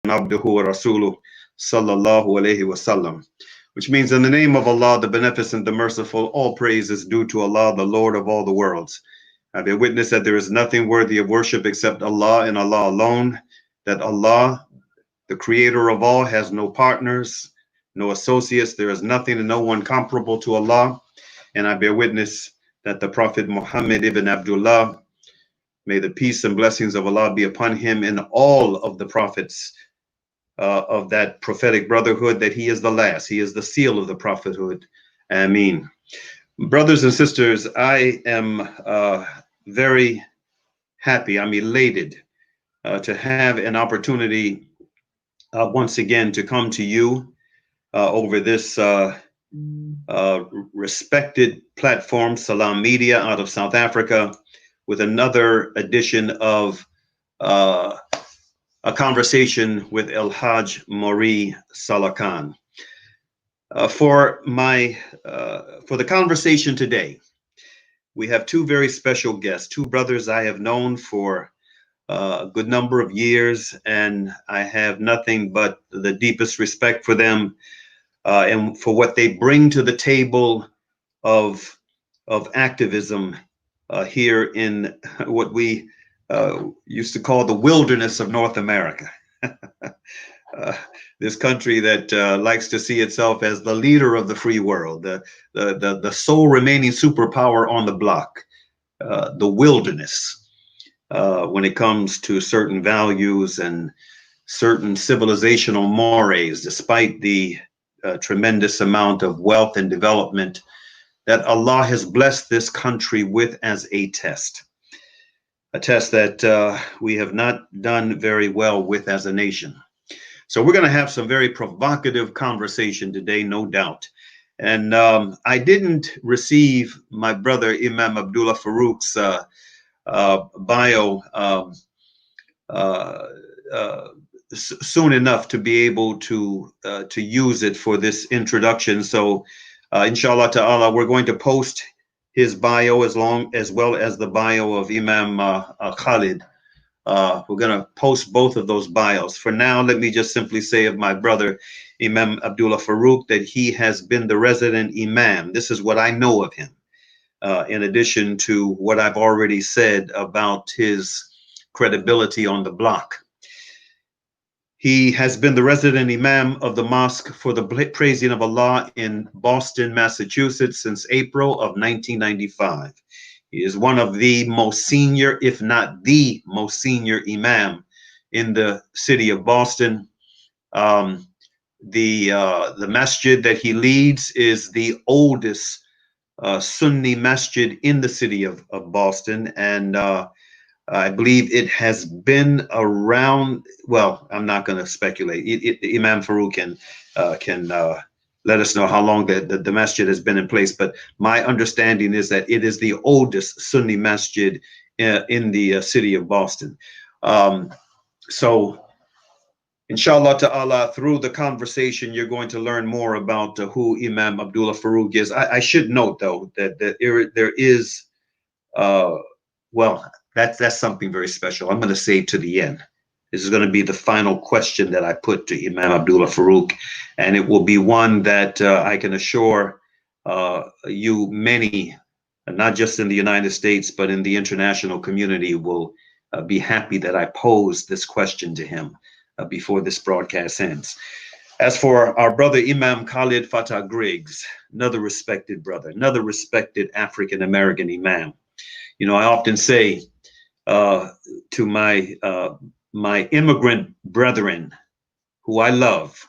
abduhu wa rasuluh sallallahu alayhi wasallam, which means in the name of Allah, the Beneficent, the Merciful, all praise is due to Allah, the Lord of all the worlds. I bear witness that there is nothing worthy of worship except Allah and Allah alone, that Allah, the creator of all, has no partners, no associates. There is nothing and no one comparable to Allah. And I bear witness that the Prophet Muhammad ibn Abdullah, may the peace and blessings of Allah be upon him and all of the prophets of that prophetic brotherhood, that he is the last. He is the seal of the prophethood. Ameen. Brothers and sisters, I am very happy. I'm elated to have an opportunity once again to come to you over this respected platform, Salam Media, out of South Africa, with another edition of a conversation with El-Hajj Mauri Saalakhan. For the conversation today, we have two very special guests, two brothers I have known for a good number of years, and I have nothing but the deepest respect for them and for what they bring to the table of activism here in what we used to call the wilderness of North America. This country that likes to see itself as the leader of the free world, the sole remaining superpower on the block, the wilderness, when it comes to certain values and certain civilizational mores, despite the tremendous amount of wealth and development that Allah has blessed this country with as a test that we have not done very well with as a nation. So we're going to have some very provocative conversation today, no doubt. And I didn't receive my brother Imam Abdullah Faaruuq's bio soon enough to be able to use it for this introduction. So inshallah ta'ala, we're going to post his bio as well as the bio of Imam Khalid. We're going to post both of those bios. For now, let me just simply say of my brother Imam Abdullah Faaruuq that he has been the resident Imam. This is what I know of him, in addition to what I've already said about his credibility on the block. He has been the resident Imam of the Mosque for the Praising of Allah in Boston, Massachusetts since April of 1995. He is one of the most senior, if not the most senior Imam in the city of Boston. The masjid that he leads is the oldest Sunni masjid in the city of Boston, and I believe it has been around. Well, I'm not going to speculate. Imam Faaruuq can let us know how long the masjid has been in place. But my understanding is that it is the oldest Sunni masjid in the city of Boston. So, inshallah ta'ala, through the conversation, you're going to learn more about who Imam Abdullah Faaruuq is. I should note, though, that there is, well, that's something very special. I'm going to save to the end. This is going to be the final question that I put to Imam Abdullah Faaruuq, and it will be one that I can assure you many, not just in the United States, but in the international community, will be happy that I posed this question to him before this broadcast ends. As for our brother Imam Khalid Fatah Griggs, another respected brother, another respected African-American Imam. You know, I often say to my immigrant brethren, who I love,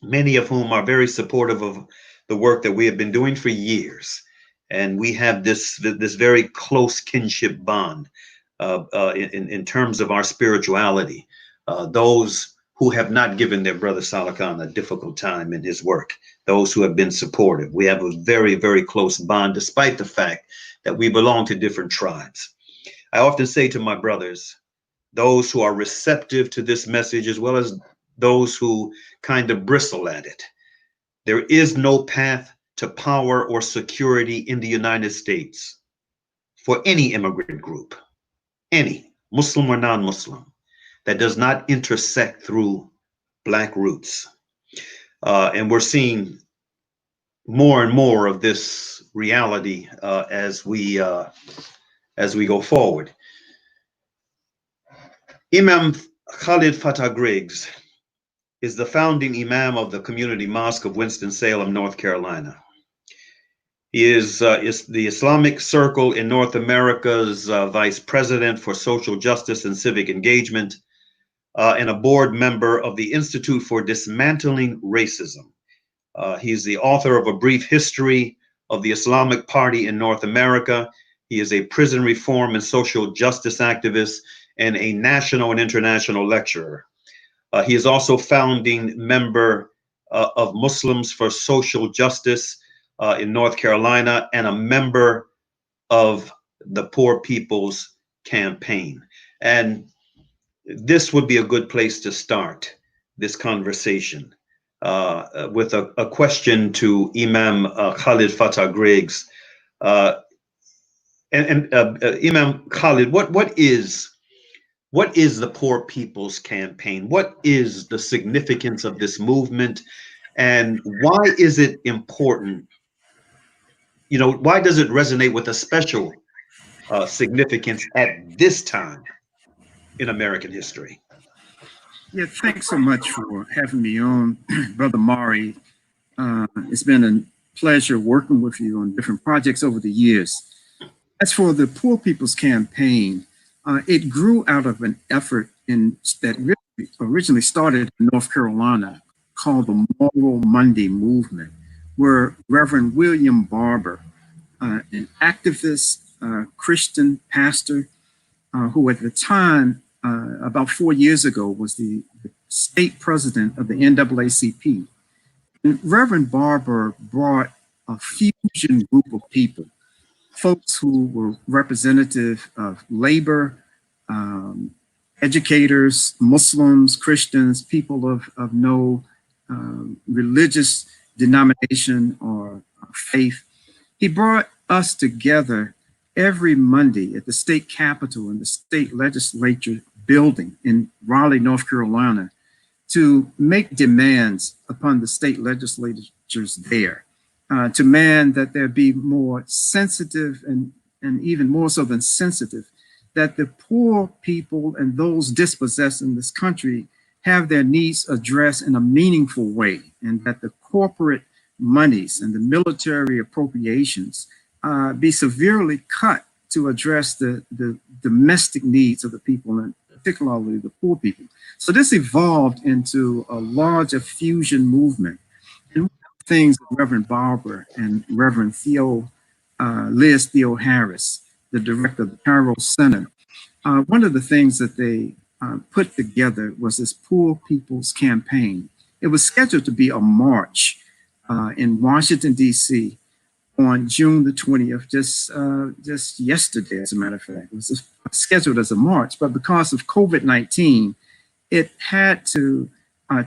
many of whom are very supportive of the work that we have been doing for years, and we have this very close kinship bond in terms of our spirituality. Those who have not given their brother Saalakhan a difficult time in his work, those who have been supportive. We have a very, very close bond, despite the fact that we belong to different tribes. I often say to my brothers, those who are receptive to this message, as well as those who kind of bristle at it, there is no path to power or security in the United States for any immigrant group, any, Muslim or non-Muslim, that does not intersect through Black roots. And we're seeing more and more of this reality as we go forward. Imam Khalid Fatah Griggs is the founding Imam of the Community Mosque of Winston-Salem, North Carolina. He is the Islamic Circle in North America's Vice President for Social Justice and Civic Engagement, and a board member of the Institute for Dismantling Racism. He's the author of A Brief History of the Islamic Party in North America. He is a prison reform and social justice activist and a national and international lecturer. He is also founding member of Muslims for Social Justice in North Carolina and a member of the Poor People's Campaign. And this would be a good place to start this conversation with a question to Imam Khalid Fatah Griggs. Imam Khalid, what is the Poor People's Campaign? What is the significance of this movement? And why is it important? You know, why does it resonate with a special significance at this time in American history? Yeah, thanks so much for having me on, Brother Mauri. It's been a pleasure working with you on different projects over the years. As for the Poor People's Campaign, it grew out of an effort that really originally started in North Carolina called the Moral Monday Movement, where Reverend William Barber, an activist, Christian pastor, who at the time, about 4 years ago, was the state president of the NAACP. And Reverend Barber brought a fusion group of people, folks who were representative of labor, educators, Muslims, Christians, people of no religious denomination or faith. He brought us together every Monday at the state capitol and the state legislature building in Raleigh, North Carolina, to make demands upon the state legislatures there, to demand that there be more sensitive and even more so than sensitive, that the poor people and those dispossessed in this country have their needs addressed in a meaningful way, and that the corporate monies and the military appropriations be severely cut to address the domestic needs of the people, and particularly the poor people. So this evolved into a larger fusion movement. And one of the things that Reverend Barber and Reverend Liz Theo Harris, the director of the Cairo Center, one of the things that they put together was this Poor People's Campaign. It was scheduled to be a march in Washington, D.C. on June the 20th, just yesterday, as a matter of fact. It was scheduled as a march, but because of COVID-19, it had to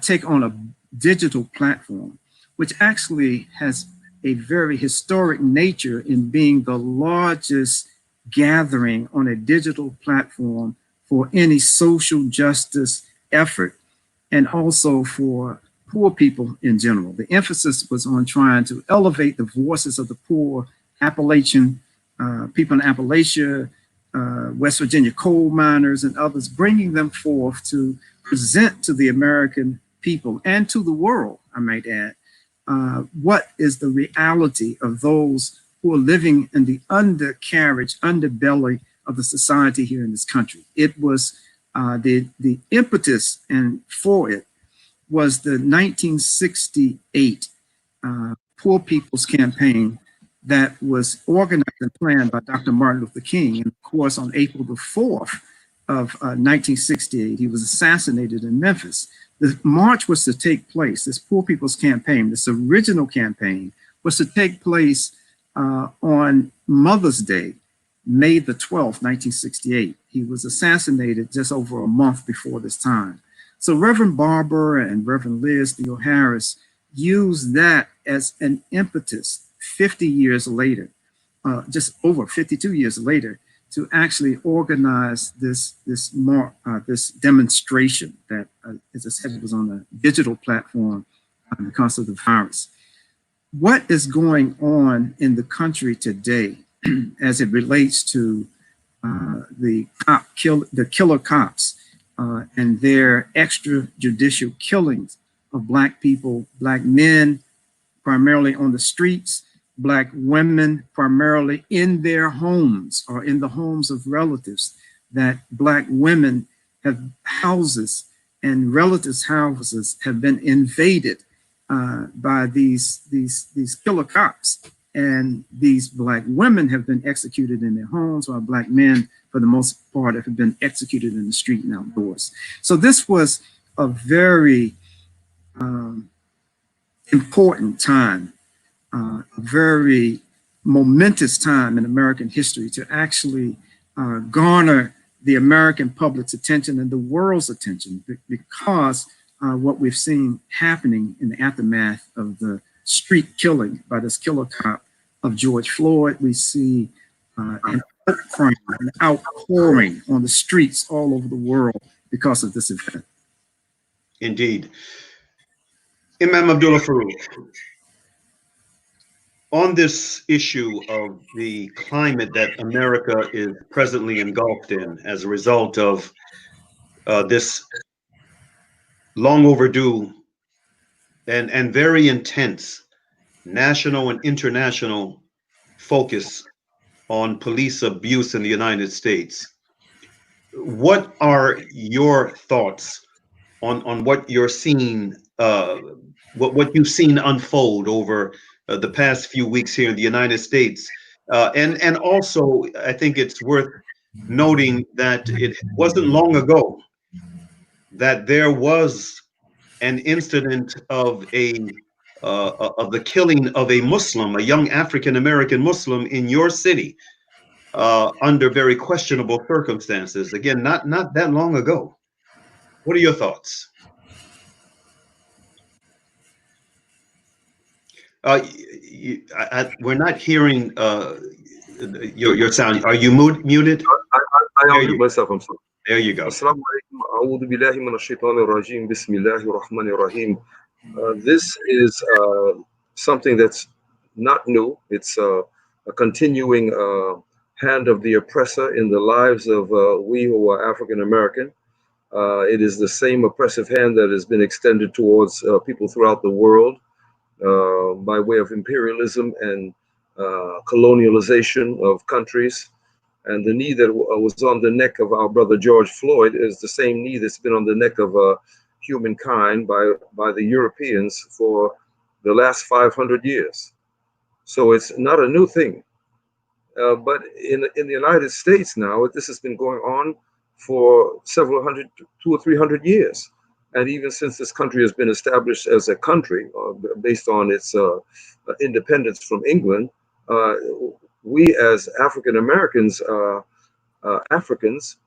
take on a digital platform, which actually has a very historic nature in being the largest gathering on a digital platform for any social justice effort, and also for poor people in general. The emphasis was on trying to elevate the voices of the poor Appalachian people in Appalachia, West Virginia coal miners and others, bringing them forth to present to the American people and to the world, I might add, what is the reality of those who are living in the undercarriage, underbelly of the society here in this country. It was the impetus and for it was the 1968 Poor People's Campaign that was organized and planned by Dr. Martin Luther King. And of course, on April the 4th of 1968, he was assassinated in Memphis. The march was to take place, this Poor People's Campaign, this original campaign, was to take place on Mother's Day, May the 12th, 1968. He was assassinated just over a month before this time. So Reverend Barber and Reverend Liz Theo Harris used that as an impetus 50 years later, just over 52 years later, to actually organize this demonstration that, as I said, was on a digital platform because of the virus. What is going on in the country today as it relates to the killer cops and their extrajudicial killings of Black people, Black men, primarily on the streets, Black women primarily in their homes or in the homes of relatives, that Black women have houses and relatives' houses have been invaded by these killer cops. And these Black women have been executed in their homes, while Black men, for the most part, have been executed in the street and outdoors. So this was a very important time, a very momentous time in American history to actually garner the American public's attention and the world's attention, because what we've seen happening in the aftermath of the street killing by this killer cop of George Floyd. We see an outpouring on the streets all over the world because of this event. Indeed. Imam Abdullah Faaruuq, on this issue of the climate that America is presently engulfed in as a result of this long overdue and very intense national and international focus on police abuse in the United States, what are your thoughts on what you're seeing, what you've seen unfold over the past few weeks here in the United States? And also, I think it's worth noting that it wasn't long ago that there was an incident of the killing of a Muslim, a young African-American Muslim in your city, under very questionable circumstances. Again, not that long ago. What are your thoughts? We're not hearing your sound. Are you muted? I unmute myself. I'm sorry. There you go. Assalamu alaikum. A'udhu billahi minash shaitanir rajim. Bismillahir rahmanir rahim. This is something that's not new. It's a continuing hand of the oppressor in the lives of we who are African American. It is the same oppressive hand that has been extended towards people throughout the world by way of imperialism and colonialization of countries. And the knee that was on the neck of our brother George Floyd is the same knee that's been on the neck of humankind by the Europeans for the last 500 years. So it's not a new thing. But in the United States now, this has been going on for several hundred, 200 or 300 years. And even since this country has been established as a country based on its independence from England, we as African Americans, Africans,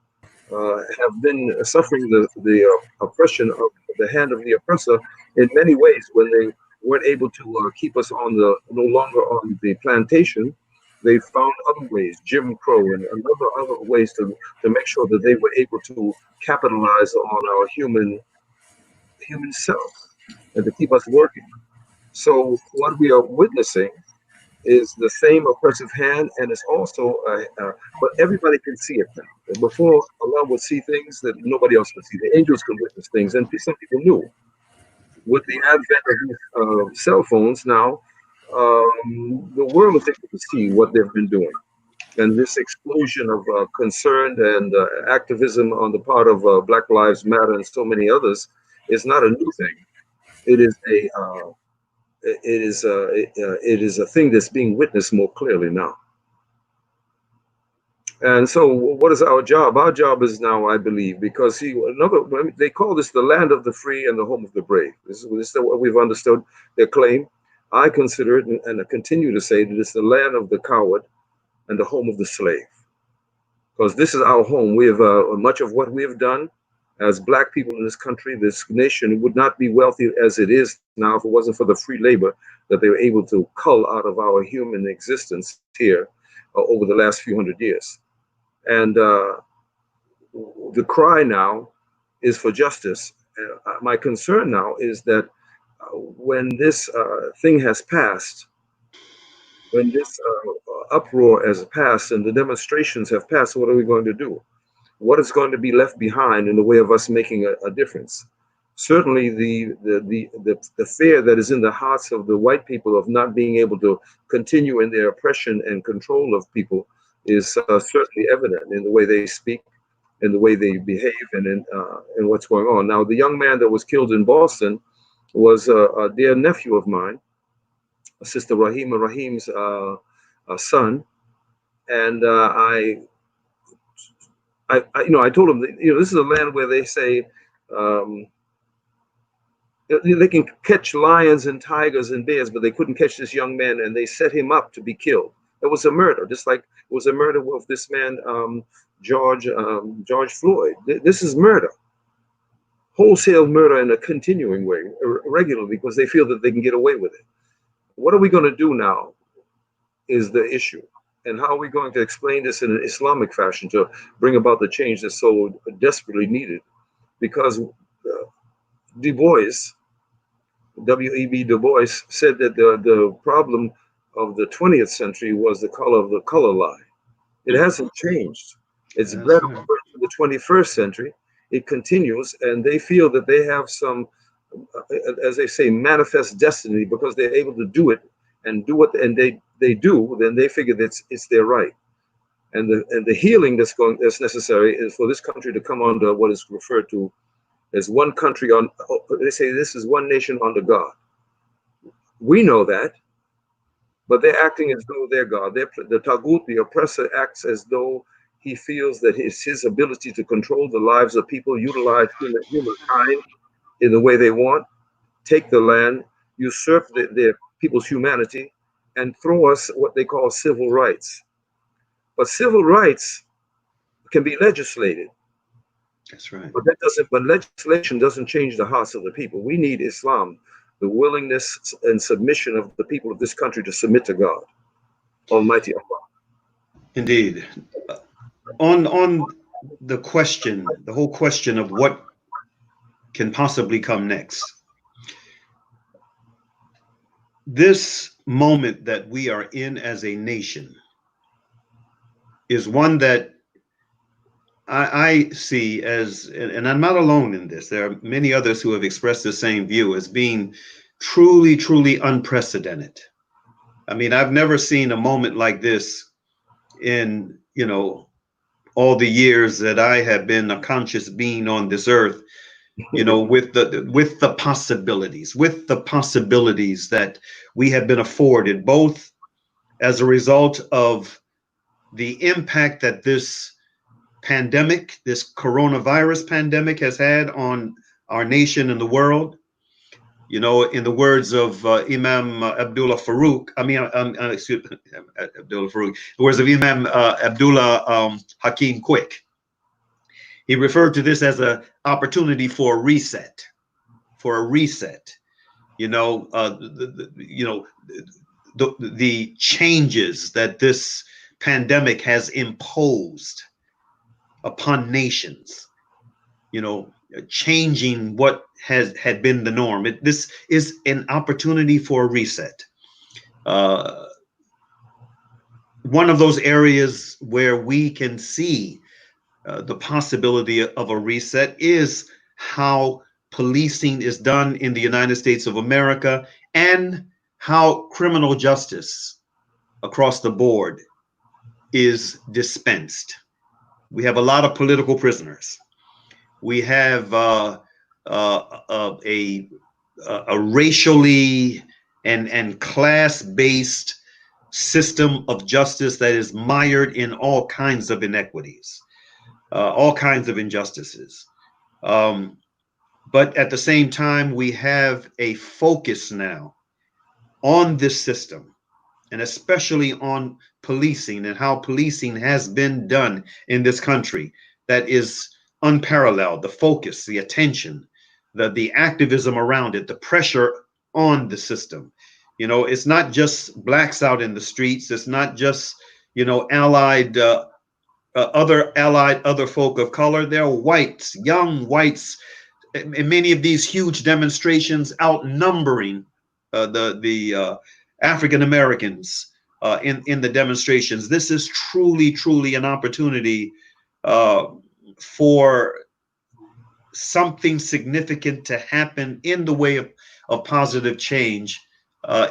have been suffering the oppression of the hand of the oppressor in many ways. When they weren't able to keep us on no longer on the plantation, they found other ways, Jim Crow and other ways to make sure that they were able to capitalize on our human self and to keep us working. So what we are witnessing is the same oppressive hand, and it's also, but everybody can see it now. Before, Allah would see things that nobody else could see. The angels could witness things, and some people knew. With the advent of cell phones now, the world is able to see what they've been doing. And this explosion of concern and activism on the part of Black Lives Matter and so many others is not a new thing. It is a thing that's being witnessed more clearly now. And so what is our job? Our job is now, I believe, because they call this the land of the free and the home of the brave. This is what we've understood their claim. I consider it, and I continue to say, that it's the land of the coward and the home of the slave. Because this is our home. We have much of what we have done as Black people in this country. This nation would not be wealthy as it is now if it wasn't for the free labor that they were able to cull out of our human existence here over the last few hundred years. And the cry now is for justice. My concern now is that when this thing has passed, when this uproar has passed and the demonstrations have passed, what are we going to do? What is going to be left behind in the way of us making a difference? Certainly, the fear that is in the hearts of the white people of not being able to continue in their oppression and control of people is certainly evident in the way they speak, in the way they behave, and in what's going on. Now, the young man that was killed in Boston was a dear nephew of mine, Sister Rahim's son, and I told him that, this is a land where they say they can catch lions and tigers and bears, but they couldn't catch this young man, and they set him up to be killed. It was a murder, just like it was a murder of this man, George Floyd. This is murder, wholesale murder in a continuing way, regularly, because they feel that they can get away with it. What are we going to do now is the issue. And how are we going to explain this in an Islamic fashion to bring about the change that's so desperately needed? Because Du Bois, W.E.B. Du Bois, said that the problem of the 20th century was the color lie. It hasn't changed. It's bled over to the 21st century. It continues, and they feel that they have some, as they say, manifest destiny because they're able to do it and do what they do. Then they figure that it's their right. And the healing that's necessary is for this country to come under what is referred to as one country on. They say this is one nation under God. We know that, but they're acting as though they're God. The Tagut, the oppressor, acts as though he feels that it's his ability to control the lives of people, utilize humankind in the way they want, take the land, usurp their people's humanity, and throw us what they call civil rights. But civil rights can be legislated. That's right. But legislation doesn't change the hearts of the people. We need Islam, the willingness and submission of the people of this country to submit to God, Almighty Allah. Indeed. On the question, the whole question of what can possibly come next, this moment that we are in as a nation is one that I see as, and I'm not alone in this, there are many others who have expressed the same view, as being truly, truly unprecedented. I mean, I've never seen a moment like this in, all the years that I have been a conscious being on this earth, with the possibilities that we have been afforded, both as a result of the impact that this pandemic, this coronavirus pandemic, has had on our nation and the world. In the words of Imam Abdullah Faaruuq, Abdullah Faaruuq, the words of Imam Abdullah Hakim Quick, he referred to this as an opportunity for a reset, the changes that this pandemic has imposed upon nations, changing what had been the norm. This is an opportunity for a reset. One of those areas where we can see the possibility of a reset is how policing is done in the United States of America, and how criminal justice across the board is dispensed. We have a lot of political prisoners. We have a racially and class-based system of justice that is mired in all kinds of inequities, all kinds of injustices. But at the same time, we have a focus now on this system, and especially on policing and how policing has been done in this country, that is unparalleled. The focus, the attention, the activism around it, the pressure on the system. It's not just blacks out in the streets. It's not just, allied other folk of color. There are whites, young whites, in many of these huge demonstrations, outnumbering the African Americans in the demonstrations. This is truly an opportunity for something significant to happen in the way of positive change,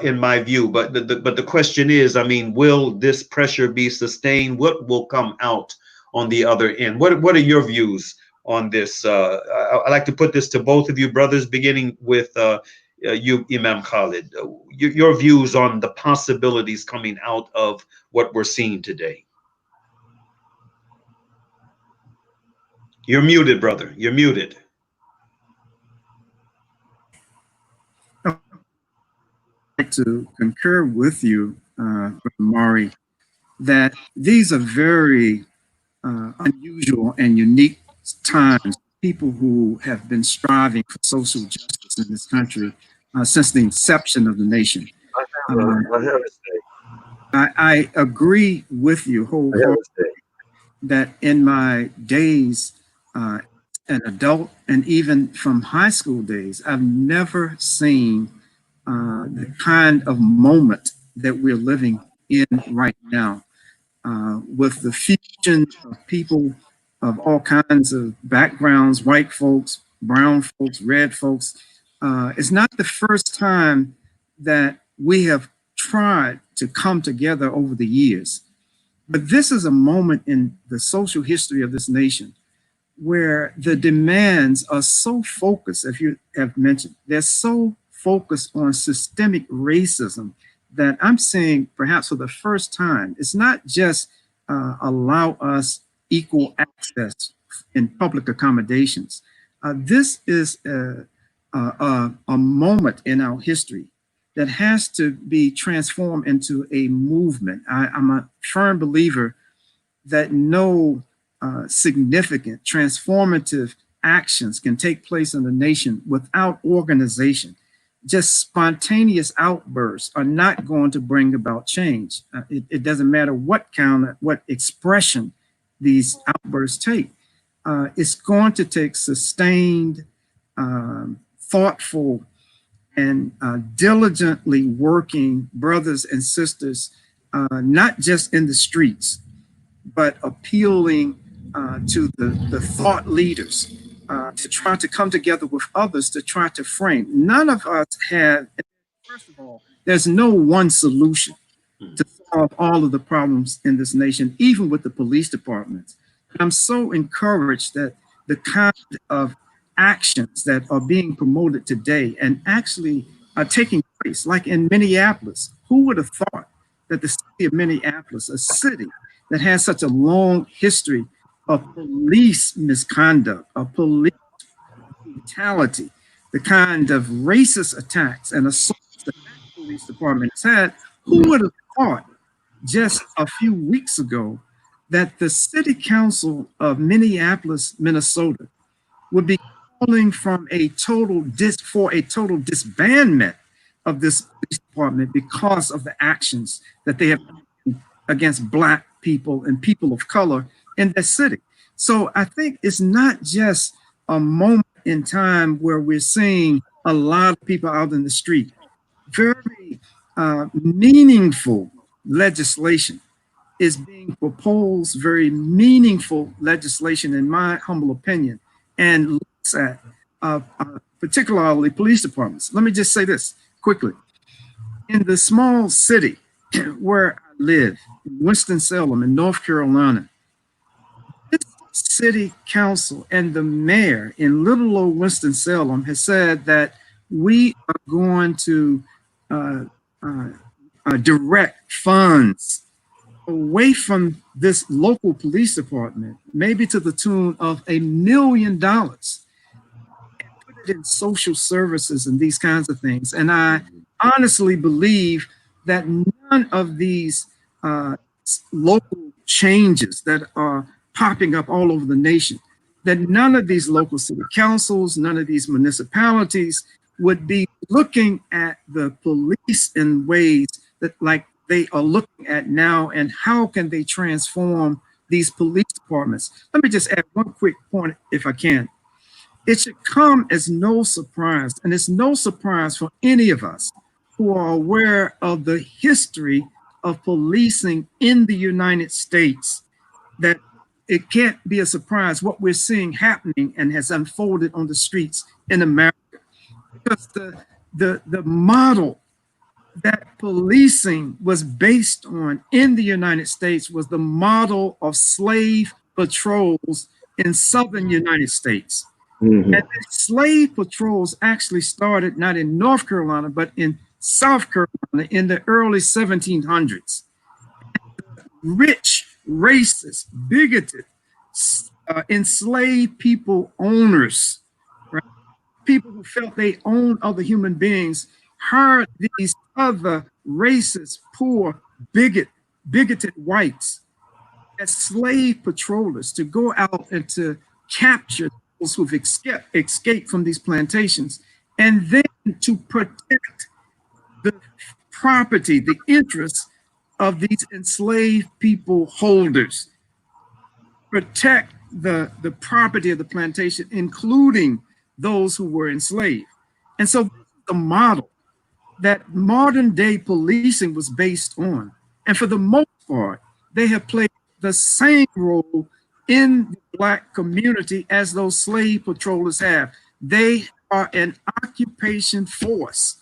in my view. But the question is, I mean, will this pressure be sustained? What will come out on the other end? What are your views on this? I'd like to put this to both of you brothers, beginning with you, Imam Khalid. Your views on the possibilities coming out of what we're seeing today. You're muted, brother. You're muted. I'd like to concur with you, Mauri, that these are very unusual and unique times. People who have been striving for social justice in this country since the inception of the nation. I agree with you wholeheartedly that in my days, an adult and even from high school days, I've never seen the kind of moment that we're living in right now, with the fusion of people of all kinds of backgrounds, white folks, brown folks, red folks. It's not the first time that we have tried to come together over the years. But this is a moment in the social history of this nation where the demands are so focused, as you have mentioned, they're so focused on systemic racism that I'm saying perhaps for the first time, it's not just allow us equal access in public accommodations. This is a moment in our history that has to be transformed into a movement. I'm a firm believer that no significant transformative actions can take place in the nation without organization. Just spontaneous outbursts are not going to bring about change. It doesn't matter what expression these outbursts take. It's going to take sustained, thoughtful, and diligently working brothers and sisters, not just in the streets, but appealing to the thought leaders to try to come together with others to try to frame. None of us have, first of all, there's no one solution to solve all of the problems in this nation, even with the police departments. I'm so encouraged that the kind of actions that are being promoted today and actually are taking place, like in Minneapolis. Who would have thought that the city of Minneapolis, a city that has such a long history of police misconduct, of police brutality, the kind of racist attacks and assaults that that police department has had, who would have thought just a few weeks ago that the city council of Minneapolis, Minnesota would be calling for a total disbandment of this police department because of the actions that they have taken against Black people and people of color in that city. So I think it's not just a moment in time where we're seeing a lot of people out in the street. Very meaningful legislation is being proposed, very meaningful legislation, in my humble opinion, and looks at particularly police departments. Let me just say this quickly. In the small city where I live, in Winston-Salem in North Carolina, this city council and the mayor in little old Winston-Salem has said that we are going to direct funds away from this local police department, maybe to the tune of $1 million, and put it in social services and these kinds of things. And I honestly believe that none of these local changes that are popping up all over the nation, that none of these local city councils, none of these municipalities would be looking at the police in ways that like they are looking at now, and how can they transform these police departments. Let me just add one quick point, if I can. It should come as no surprise, and it's no surprise for any of us who are aware of the history of policing in the United States, that it can't be a surprise what we're seeing happening and has unfolded on the streets in America. Because the model that policing was based on in the United States was the model of slave patrols in southern United States. And the slave patrols actually started not in North Carolina, but in South Carolina in the early 1700s. Rich, racist, bigoted, enslaved people owners, right? People who felt they owned other human beings, hired these other racist, poor, bigoted whites as slave patrollers to go out and to capture those who've escaped from these plantations, and then to protect the property, the interests of these enslaved people holders, protect the property of the plantation, including those who were enslaved. And so the model that modern day policing was based on, and for the most part, they have played the same role in the Black community as those slave patrollers have. They are an occupation force,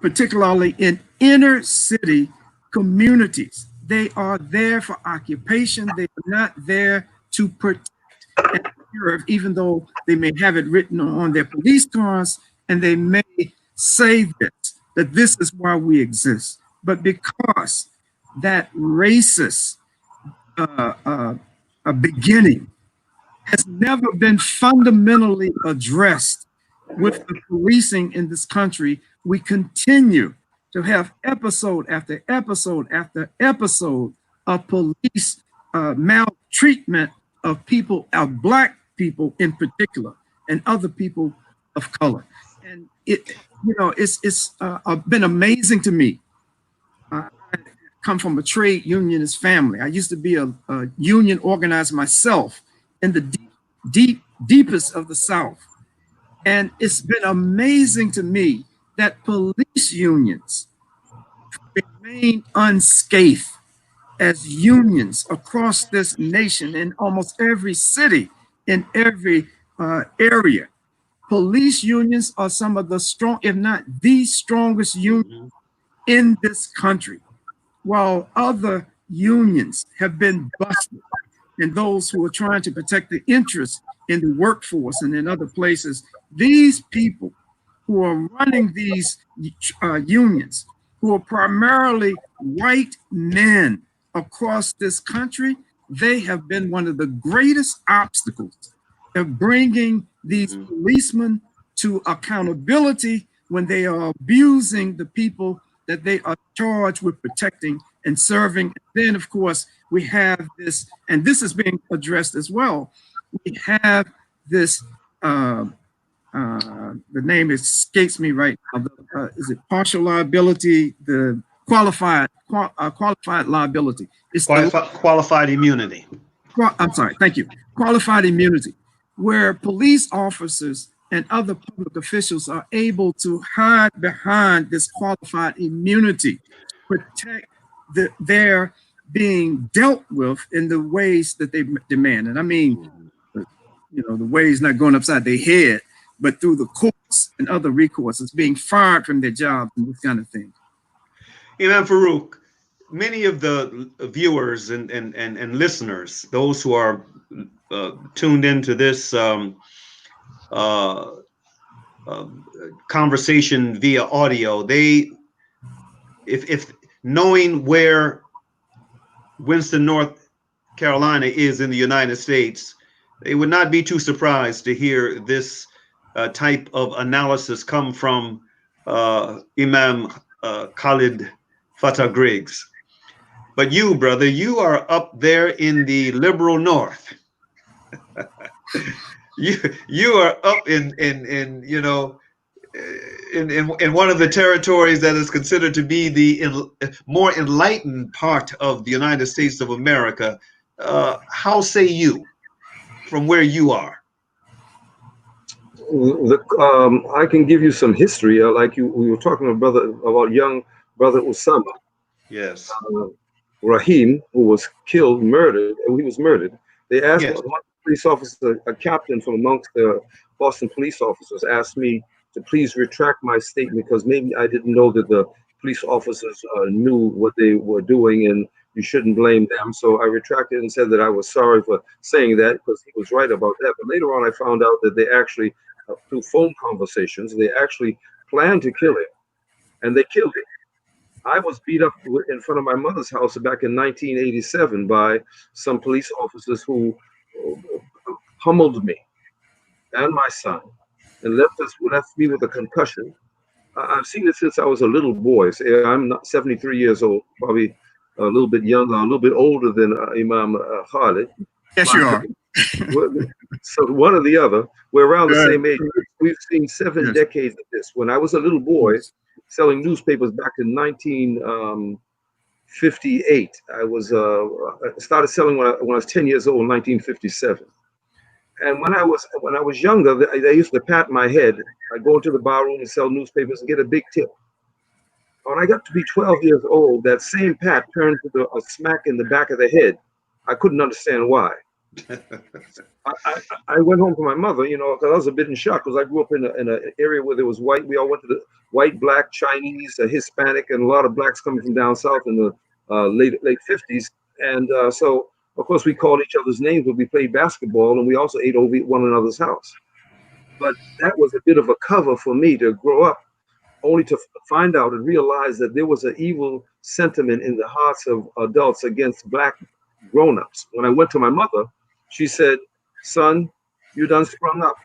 particularly in inner city communities. They are there for occupation. They are not there to protect and serve, even though they may have it written on their police cars, and they may say this, that this is why we exist. But because that racist beginning has never been fundamentally addressed with the policing in this country, we continue to have episode after episode after episode of police maltreatment of people, of Black people in particular, and other people of color. And it, you know, it's been amazing to me. I come from a trade unionist family. I used to be a union organizer myself in the deepest of the South. And it's been amazing to me that police unions remain unscathed as unions across this nation in almost every city, in every area. Police unions are some of the strong, if not the strongest unions in this country, while other unions have been busted, and those who are trying to protect the interests in the workforce and in other places. These people who are running these unions, who are primarily white men across this country, they have been one of the greatest obstacles of bringing these policemen to accountability when they are abusing the people that they are charged with protecting and serving. And then, of course, we have this, and this is being addressed as well. We have this, the name escapes me right now. Is it partial liability? The qualified liability. It's qualified immunity. I'm sorry, thank you. Qualified immunity, where police officers and other public officials are able to hide behind this qualified immunity, protect their being dealt with in the ways that they demand. And I mean, you know, the ways not going upside their head, but through the courts and other recourses, being fired from their jobs and this kind of thing. Imam Faaruuq, many of the viewers and listeners, those who are tuned into this conversation via audio, they, if knowing where Winston, North Carolina is in the United States, they would not be too surprised to hear this type of analysis come from Imam Khalid Griggs. But you, brother, you are up there in the liberal North. you are up in you know, in one of the territories that is considered to be the more enlightened part of the United States of America. How say you from where you are? I can give you some history. We were talking about young brother Osama. Yes. Rahim, who was killed, murdered. He was murdered. They asked Yes. one police officer, a captain from amongst the Boston police officers, asked me to please retract my statement because maybe I didn't know that the police officers knew what they were doing and you shouldn't blame them. So I retracted and said that I was sorry for saying that because he was right about that. But later on, I found out that they actually, through phone conversations, they actually planned to kill him, and they killed him. I was beat up in front of my mother's house back in 1987 by some police officers who pummeled me and my son and left me with a concussion. I've seen it since I was a little boy. So I'm not 73 years old, probably a little bit younger, a little bit older than Imam Khalid. Yes, you are. So one or the other, we're around the Good. same age. We've seen 7 decades of this. When I was a little boy, selling newspapers back in 1958. I started selling when I was 10 years old in 1957. And when I was younger, they used to pat my head. I'd go into the bar room and sell newspapers and get a big tip. When I got to be 12 years old, that same pat turned to a smack in the back of the head. I couldn't understand why. I went home to my mother, because I was a bit in shock because I grew up in an area where there was white. We all went to the white, black, Chinese, Hispanic, and a lot of blacks coming from down south in the late 50s. And so, of course, we called each other's names when we played basketball, and we also ate over one another's house. But that was a bit of a cover for me to grow up, only to find out and realize that there was an evil sentiment in the hearts of adults against black grown-ups. When I went to my mother, she said, "Son, you done sprung up.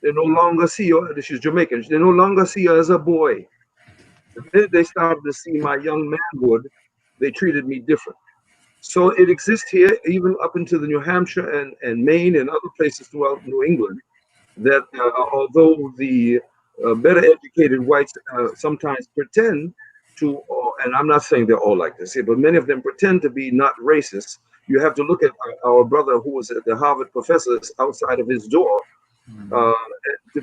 They no longer see you." She's Jamaican. They no longer see you as a boy. The minute they started to see my young manhood, they treated me different. So it exists here, even up into the New Hampshire and Maine and other places throughout New England, that although the better educated whites sometimes pretend to, and I'm not saying they're all like this here, but many of them pretend to be not racist. You have to look at our brother who was the Harvard professor outside of his door,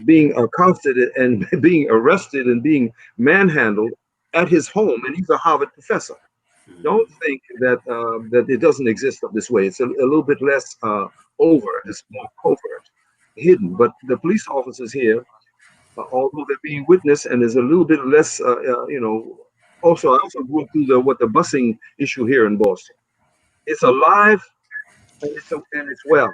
being accosted and being arrested and being manhandled at his home, and he's a Harvard professor. Don't think that that it doesn't exist this way. It's a little bit less overt, it's more covert, hidden. But the police officers here, although they're being witnessed, and there's a little bit less, Also, I also grew through the busing issue here in Boston. It's alive and it's well.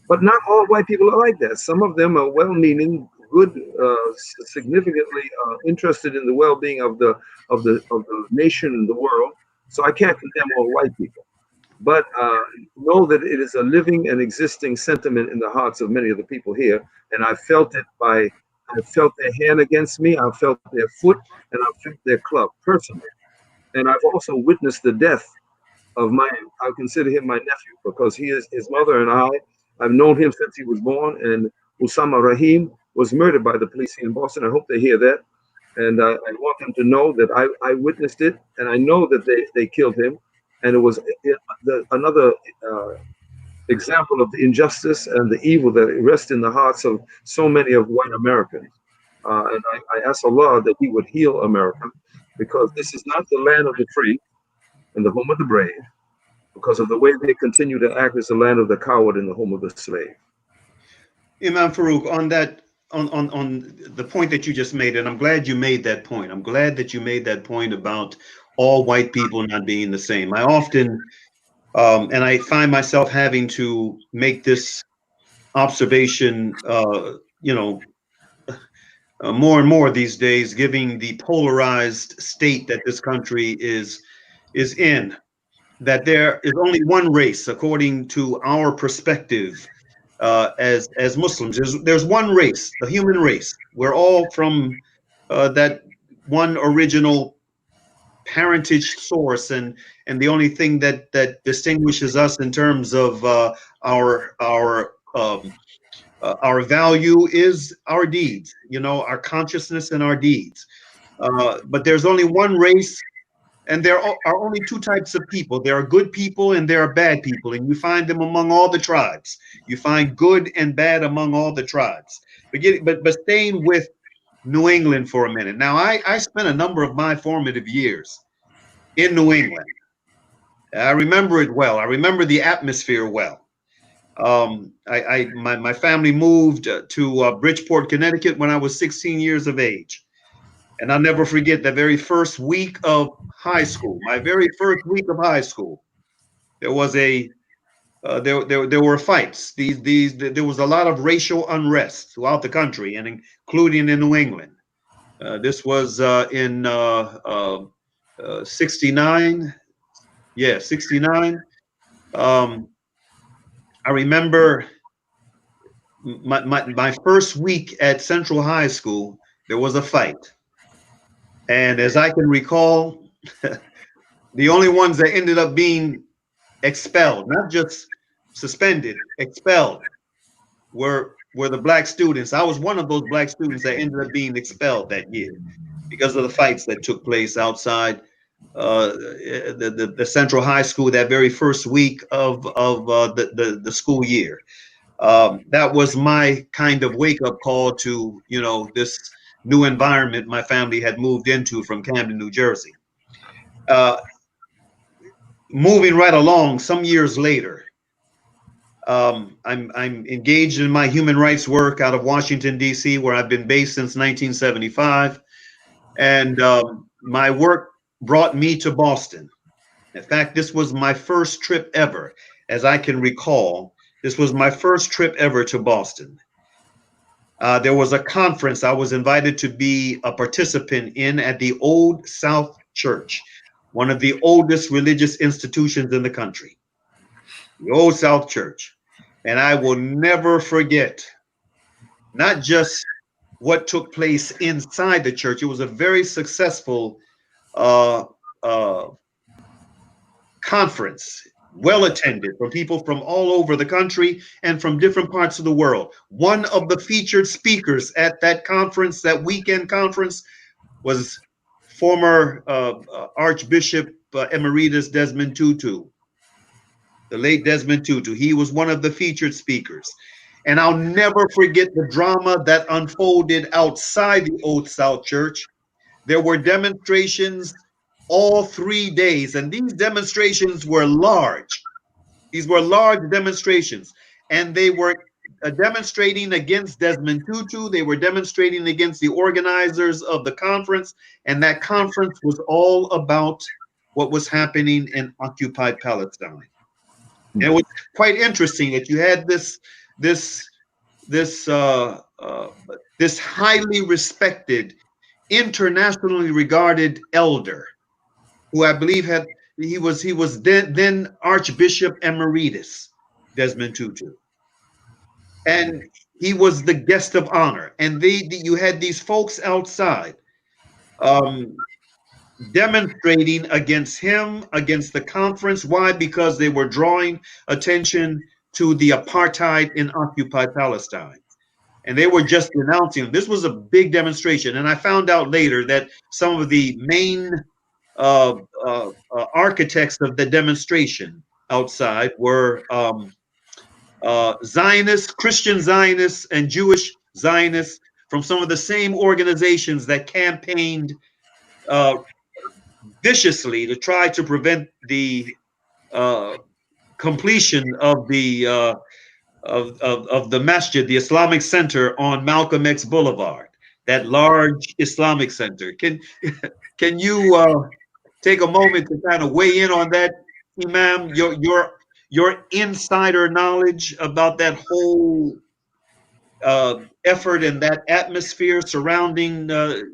But not all white people are like that. Some of them are well-meaning, good, significantly interested in the well-being of the nation and the world. So I can't condemn all white people, but know that it is a living and existing sentiment in the hearts of many of the people here. And I felt it I felt their hand against me. I felt their foot, and I felt their club personally. And I've also witnessed the death of I consider him my nephew because his mother and I've known him since he was born. And Osama Rahim was murdered by the police in Boston. I hope they hear that. And I want them to know that I witnessed it, and I know that they killed him. And it was another example of the injustice and the evil that rests in the hearts of so many of white Americans. And I ask Allah that He would heal America, because this is not the land of the free and the home of the brave, because of the way they continue to act as the land of the coward and the home of the slave. Imam Faaruuq, on that, on the point that you just made, and I'm glad you made that point. I'm glad that you made that point about all white people not being the same. I often, and I find myself having to make this observation, more and more these days, given the polarized state that this country is in, that there is only one race, according to our perspective as Muslims. There's one race, the human race. We're all from that one original parentage source, and the only thing that distinguishes us in terms of our our value is our deeds, you know, our consciousness and our deeds. But there's only one race, and there are only two types of people. There are good people and there are bad people, and you find them among all the tribes. You find good and bad among all the tribes. But staying with New England for a minute. Now, I spent a number of my formative years in New England. I remember it well. I remember the atmosphere well. My family moved to Bridgeport, Connecticut when I was 16 years of age. And I'll never forget the very first week of high school. My very first week of high school, there was there were fights. There was a lot of racial unrest throughout the country, and including in New England. This was in 69. Yeah, 69. I remember my first week at Central High School, there was a fight. And as I can recall, the only ones that ended up being expelled, not just suspended, expelled, were the black students. I was one of those black students that ended up being expelled that year because of the fights that took place outside the Central High School that very first week of the school year. That was my kind of wake-up call to, you know, this new environment my family had moved into from Camden, New Jersey. Moving right along, some years later, I'm engaged in my human rights work out of Washington, D.C., where I've been based since 1975. And my work brought me to Boston. In fact, this was my first trip ever. As I can recall, this was my first trip ever to Boston. There was a conference I was invited to be a participant in at the Old South Church, one of the oldest religious institutions in the country, the Old South Church. And I will never forget, not just what took place inside the church. It was a very successful conference, well attended, from people from all over the country and from different parts of the world. One of the featured speakers at that conference, that weekend conference, was former Archbishop Emeritus Desmond Tutu, the late Desmond Tutu. He was one of the featured speakers. And I'll never forget the drama that unfolded outside the Old South Church. There were demonstrations all 3 days, and these demonstrations were large. These were large demonstrations, and they were demonstrating against Desmond Tutu. They were demonstrating against the organizers of the conference, and that conference was all about what was happening in occupied Palestine. And it was quite interesting that you had this highly respected, internationally regarded elder, who I believe he was then Archbishop Emeritus Desmond Tutu, and he was the guest of honor. And you had these folks outside demonstrating against him, against the conference. Why? Because they were drawing attention to the apartheid in occupied Palestine. And they were just denouncing him. This was a big demonstration. And I found out later that some of the main architects of the demonstration outside were Zionists, Christian Zionists, and Jewish Zionists from some of the same organizations that campaigned viciously to try to prevent the completion of the masjid, the Islamic Center on Malcolm X Boulevard, that large Islamic center. Can you take a moment to kind of weigh in on that, Imam? Your insider knowledge about that whole effort and that atmosphere surrounding,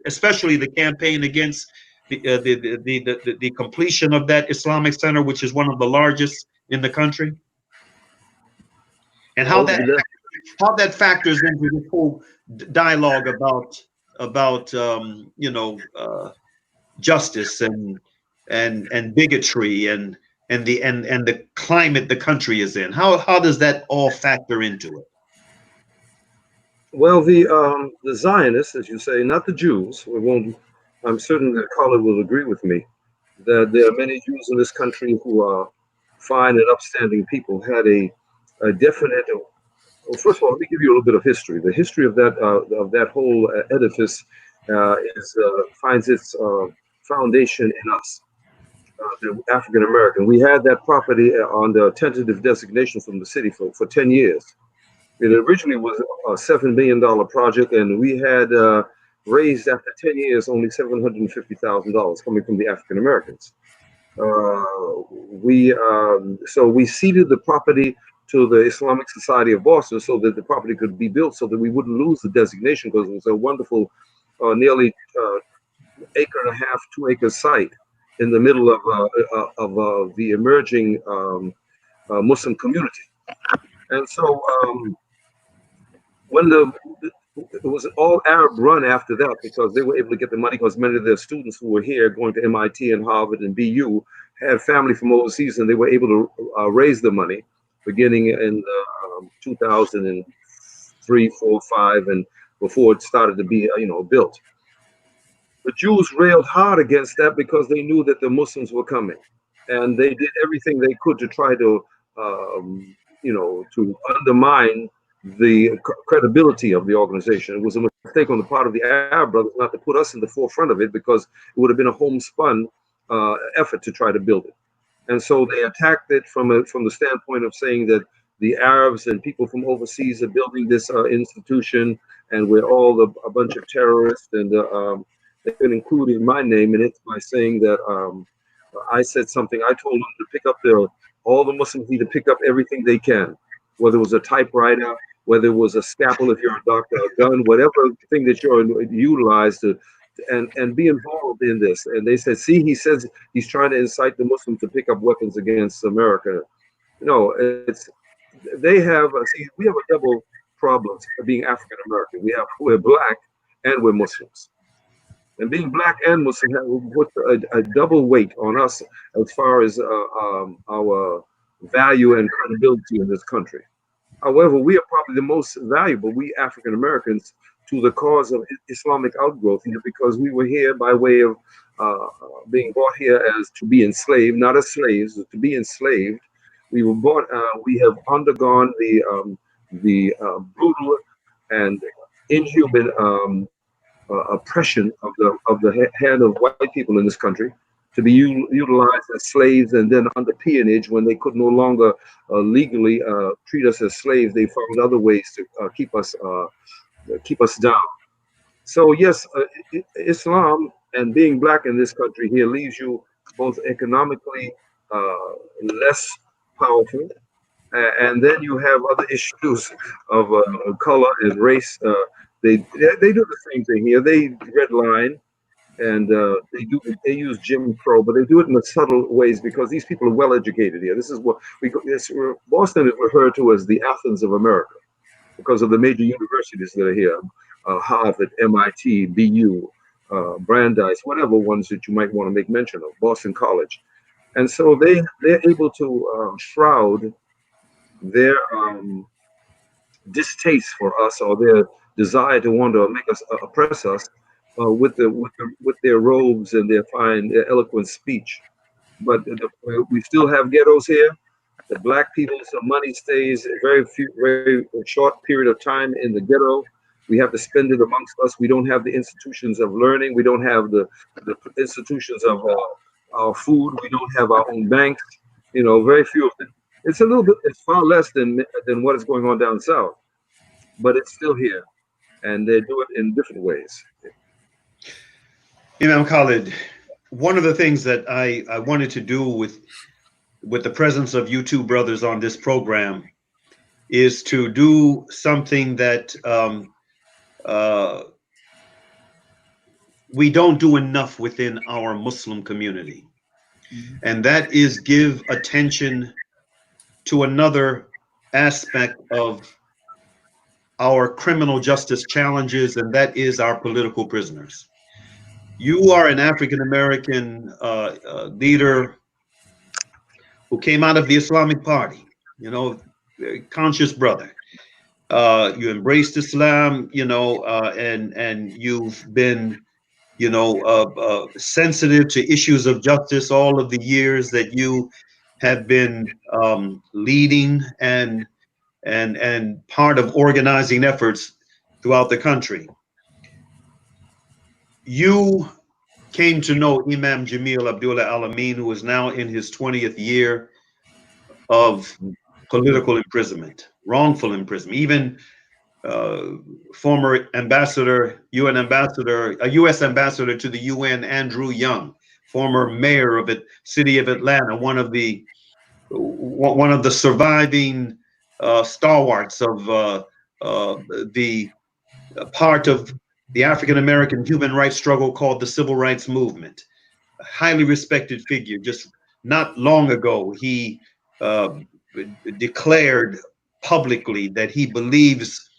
especially the campaign against the completion of that Islamic Center, which is one of the largest in the country, and how that factors into this whole dialogue about justice and bigotry and the climate the country is in. How does that all factor into it? Well, the Zionists, as you say, not the Jews. We won't. I'm certain that Khalid will agree with me that there are many Jews in this country who are fine and upstanding people. Had a definite. Well, first of all, let me give you a little bit of history. The history of that whole edifice finds its foundation in us, the African American. We had that property on the tentative designation from the city for 10 years. It originally was a $7 million project, and we had raised after 10 years only $750,000 coming from the African Americans. So we ceded the property to the Islamic Society of Boston so that the property could be built, so that we wouldn't lose the designation, because it was a wonderful, nearly acre and a half, 2 acre site in the middle of the emerging Muslim community. And so when it was all Arab run after that, because they were able to get the money, because many of their students who were here going to MIT and Harvard and BU had family from overseas, and they were able to raise the money beginning in 2003, 4, 5, and before it started to be built. The Jews railed hard against that because they knew that the Muslims were coming, and they did everything they could to try to to undermine the credibility of the organization. It was a mistake on the part of the Arab brothers not to put us in the forefront of it, because it would have been a homespun effort to try to build it. And so they attacked it from the standpoint of saying that the Arabs and people from overseas are building this institution, and we're all a bunch of terrorists. And they even included my name in it by saying that I said something. I told them to pick up all the Muslims need to pick up everything they can, whether it was a typewriter, whether it was a scalpel if you're a doctor, a gun, whatever thing that you're utilized to, and be involved in this. And they said, see, he says he's trying to incite the Muslims to pick up weapons against America. No, we have a double problem being African American. We're black and we're Muslims. And being black and Muslim puts a double weight on us as far as our value and credibility in this country. However, we are probably the most valuable, we African Americans, to the cause of Islamic outgrowth, because we were here by way of being brought here as to be enslaved, not as slaves, to be enslaved. We were brought. We have undergone the brutal and inhuman oppression of the hand of white people in this country, to be utilized as slaves, and then under peonage, when they could no longer legally treat us as slaves, they found other ways to keep us down. So yes, Islam and being black in this country here leaves you both economically less powerful, and then you have other issues of color and race. They do the same thing here. They redline, and they use Jim Crow, but they do it in the subtle ways, because these people are well educated here. This is what Boston is referred to as the Athens of America, because of the major universities that are here, Harvard, MIT, BU, Brandeis, whatever ones that you might want to make mention of, Boston College. And so they're able to shroud their distaste for us, or their desire to want to make us oppress us with their robes and their fine, eloquent speech. But we still have ghettos here. The black people's money stays a very short period of time in the ghetto. We have to spend it amongst us. We don't have the institutions of learning. We don't have the institutions of our food. We don't have our own banks. Very few of them. It's far less than what is going on down south, but it's still here, and they do it in different ways. Imam Khalid, one of the things that I wanted to do with the presence of you two brothers on this program is to do something that we don't do enough within our Muslim community, and that is give attention to another aspect of our criminal justice challenges, and that is our political prisoners. You are an African American leader who came out of the Islamic Party, very conscious brother. You embraced Islam, and you've been, sensitive to issues of justice all of the years that you have been leading and part of organizing efforts throughout the country. You came to know Imam Jamil Abdullah Al-Amin, who is now in his 20th year of political imprisonment, wrongful imprisonment. Even former ambassador, UN ambassador, a U.S. ambassador to the UN, Andrew Young, former mayor of the city of Atlanta, one of the surviving stalwarts of the part of the African American human rights struggle called the Civil Rights Movement. A highly respected figure. Just not long ago, he declared publicly that he believes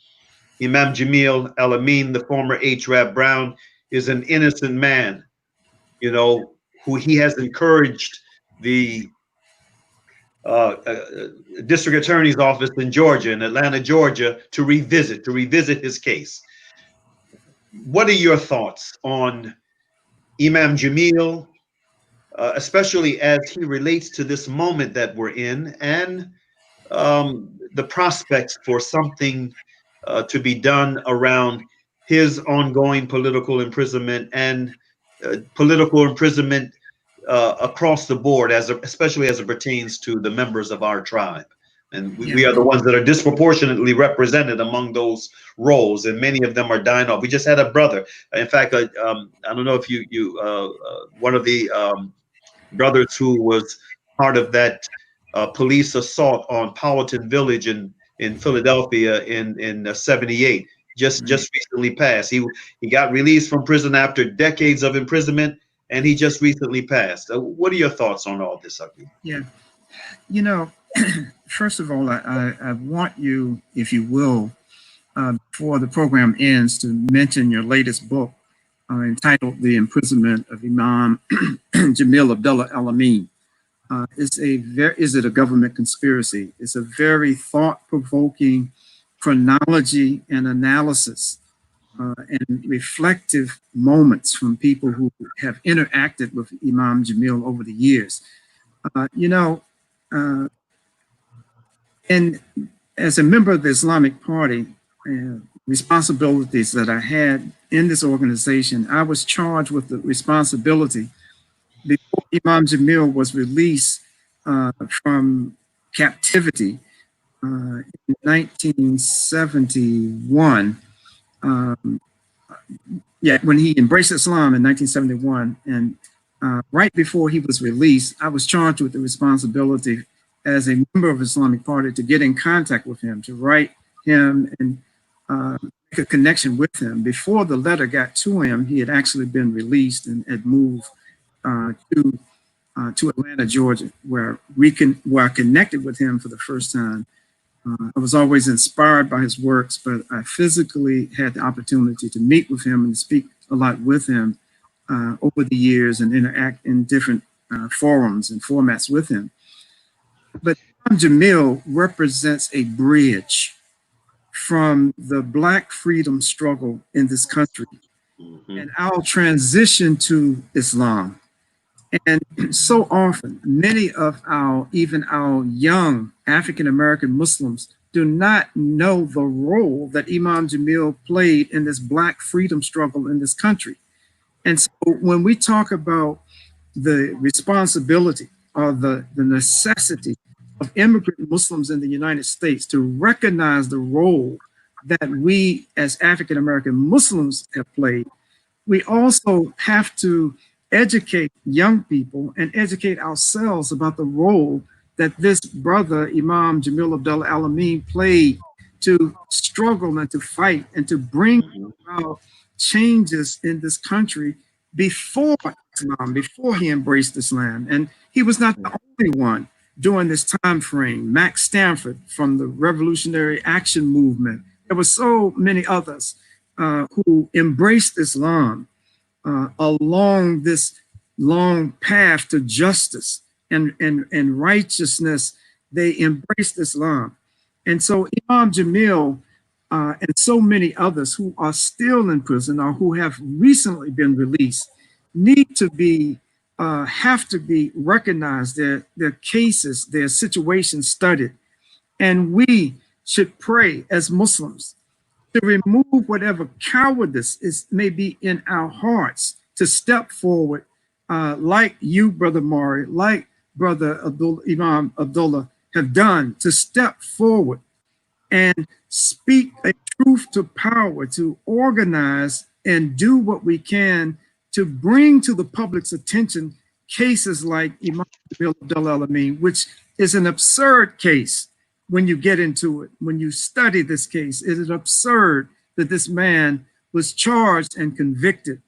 Imam Jamil Al-Amin, the former H. Rap Brown, is an innocent man, who he has encouraged the district attorney's office in Georgia, in Atlanta, Georgia, to revisit his case. What are your thoughts on Imam Jamil, especially as he relates to this moment that we're in, and the prospects for something to be done around his ongoing political imprisonment and political imprisonment across the board, especially as it pertains to the members of our tribe? And we are the ones that are disproportionately represented among those roles, and many of them are dying off. We just had a brother. In fact, I don't know if one of the brothers who was part of that police assault on Powhatan Village in Philadelphia in '78 just recently passed. He got released from prison after decades of imprisonment, and he just recently passed. What are your thoughts on all this, Aki? Yeah, first of all, I want you, if you will, before the program ends, to mention your latest book entitled "The Imprisonment of Imam Jamil Abdullah Al-Amin." Is it a government conspiracy? It's a very thought-provoking chronology and analysis and reflective moments from people who have interacted with Imam Jamil over the years. And as a member of the Islamic Party, responsibilities that I had in this organization, I was charged with the responsibility before Imam Jamil was released from captivity in 1971. When he embraced Islam in 1971, and right before he was released, I was charged with the responsibility as a member of the Islamic Party to get in contact with him, to write him and make a connection with him. Before the letter got to him, he had actually been released and had moved to Atlanta, Georgia, where I connected with him for the first time. I was always inspired by his works, but I physically had the opportunity to meet with him and speak a lot with him over the years and interact in different forums and formats with him. But Imam Jamil represents a bridge from the Black freedom struggle in this country and our transition to Islam. And so often, many of even our young African-American Muslims do not know the role that Imam Jamil played in this Black freedom struggle in this country. And so when we talk about the responsibility or the necessity of immigrant Muslims in the United States to recognize the role that we as African-American Muslims have played, we also have to educate young people and educate ourselves about the role that this brother, Imam Jamil Abdullah Al-Amin, played to struggle and to fight and to bring about changes in this country before Islam, before he embraced Islam. And he was not the only one during this time frame. Max Stanford from the Revolutionary Action Movement. There were so many others who embraced Islam along this long path to justice and righteousness. They embraced Islam. And so Imam Jamil and so many others who are still in prison or who have recently been released need to be, have to be recognized, their cases, their situations studied. And we should pray as Muslims to remove whatever cowardice may be in our hearts, to step forward, like you, Brother Mauri, like Brother Abdullah, Imam Abdullah, have done, to step forward and speak a truth to power, to organize and do what we can to bring to the public's attention cases like Imam Abdullah, which is an absurd case. When you get into it, when you study this case, it is absurd that this man was charged and convicted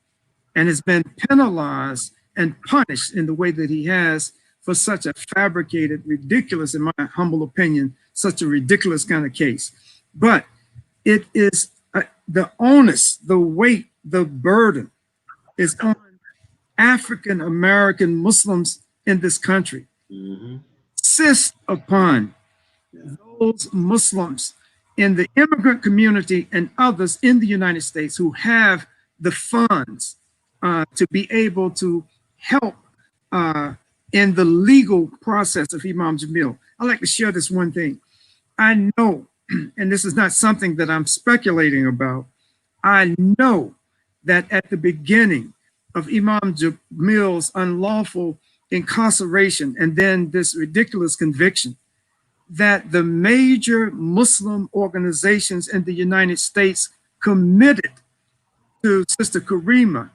and has been penalized and punished in the way that he has for such a fabricated, ridiculous, in my humble opinion, such a ridiculous kind of case. But it is the onus, the weight, the burden is on African-American Muslims in this country. Insist upon those Muslims in the immigrant community and others in the United States who have the funds to be able to help in the legal process of Imam Jamil. I'd like to share this one thing. I know, and this is not something that I'm speculating about, I know that at the beginning of Imam Jamil's unlawful incarceration and then this ridiculous conviction, that the major Muslim organizations in the United States committed to Sister Karima,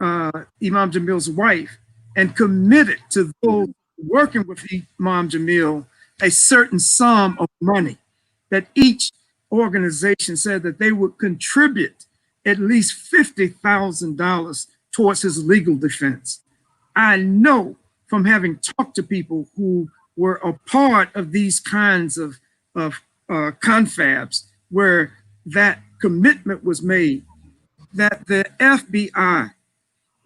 Imam Jamil's wife, and committed to those working with Imam Jamil a certain sum of money, that each organization said that they would contribute at least $50,000 towards his legal defense. I know from having talked to people who were a part of these kinds of confabs where that commitment was made, that the FBI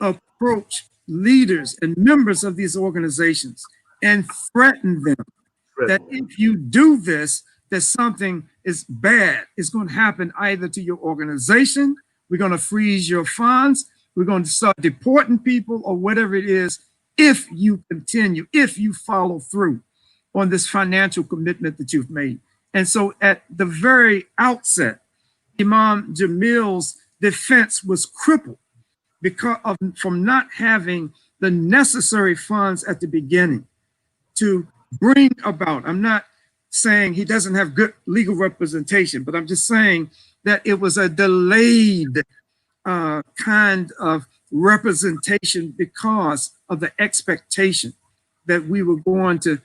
approached leaders and members of these organizations and threatened them that if you do this, that something is bad is going to happen either to your organization, we're going to freeze your funds, we're going to start deporting people, or whatever it is, if you continue, if you follow through on this financial commitment that you've made. And so at the very outset, Imam Jamil's defense was crippled because of from not having the necessary funds at the beginning to bring about, I'm not saying he doesn't have good legal representation, but I'm just saying that it was a delayed kind of representation because of the expectation that we were going to,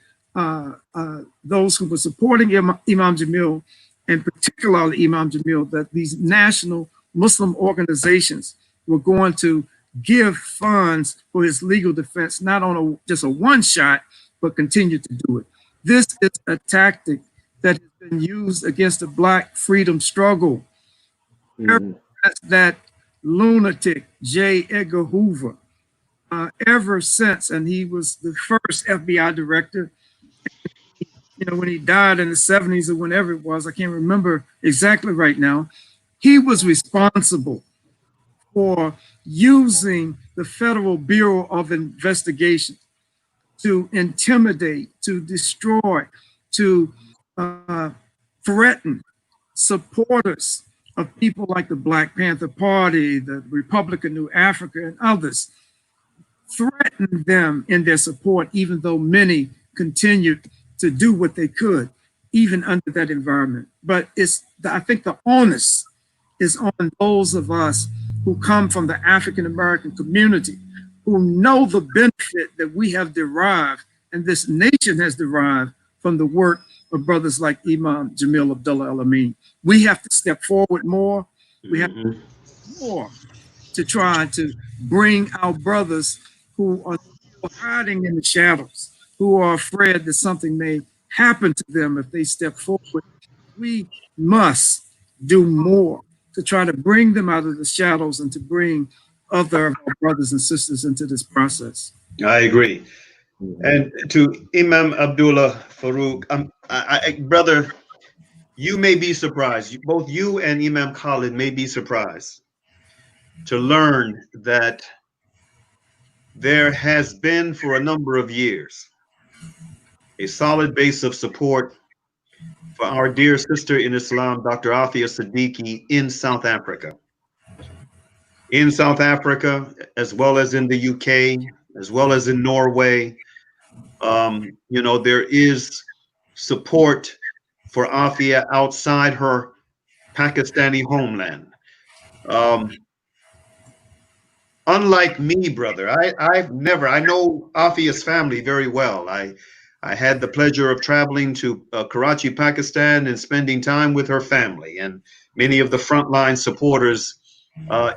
those who were supporting Imam Jamil, and particularly Imam Jamil, that these national Muslim organizations were going to give funds for his legal defense, not on just a one shot, but continue to do it. This is a tactic that has been used against the Black freedom struggle. That lunatic J. Edgar Hoover, ever since, and he was the first FBI director. You know, when he died in the 70s or whenever it was, I can't remember exactly right now, he was responsible for using the Federal Bureau of Investigation to intimidate, to destroy, to threaten supporters of people like the Black Panther Party, the Republican New Africa, and others, threatened them in their support, even though many continued to do what they could, even under that environment. But I think the onus is on those of us who come from the African-American community, who know the benefit that we have derived and this nation has derived from the work of brothers like Imam Jamil Abdullah Al-Amin. We have to step forward more. We have to do more to try to bring our brothers who are hiding in the shadows, who are afraid that something may happen to them if they step forward. We must do more to try to bring them out of the shadows and to bring other brothers and sisters into this process. I agree. And to Imam Abdullah Faaruuq, brother, You may be surprised. Both you and Imam Khalid may be surprised to learn that there has been for a number of years a solid base of support for our dear sister in Islam, Dr. Afia Siddiqui, in South Africa. In South Africa, as well as in the UK, as well as in Norway, there is support for Afia outside her Pakistani homeland. Unlike me, brother, I know Afia's family very well. I had the pleasure of traveling to Karachi, Pakistan, and spending time with her family and many of the frontline supporters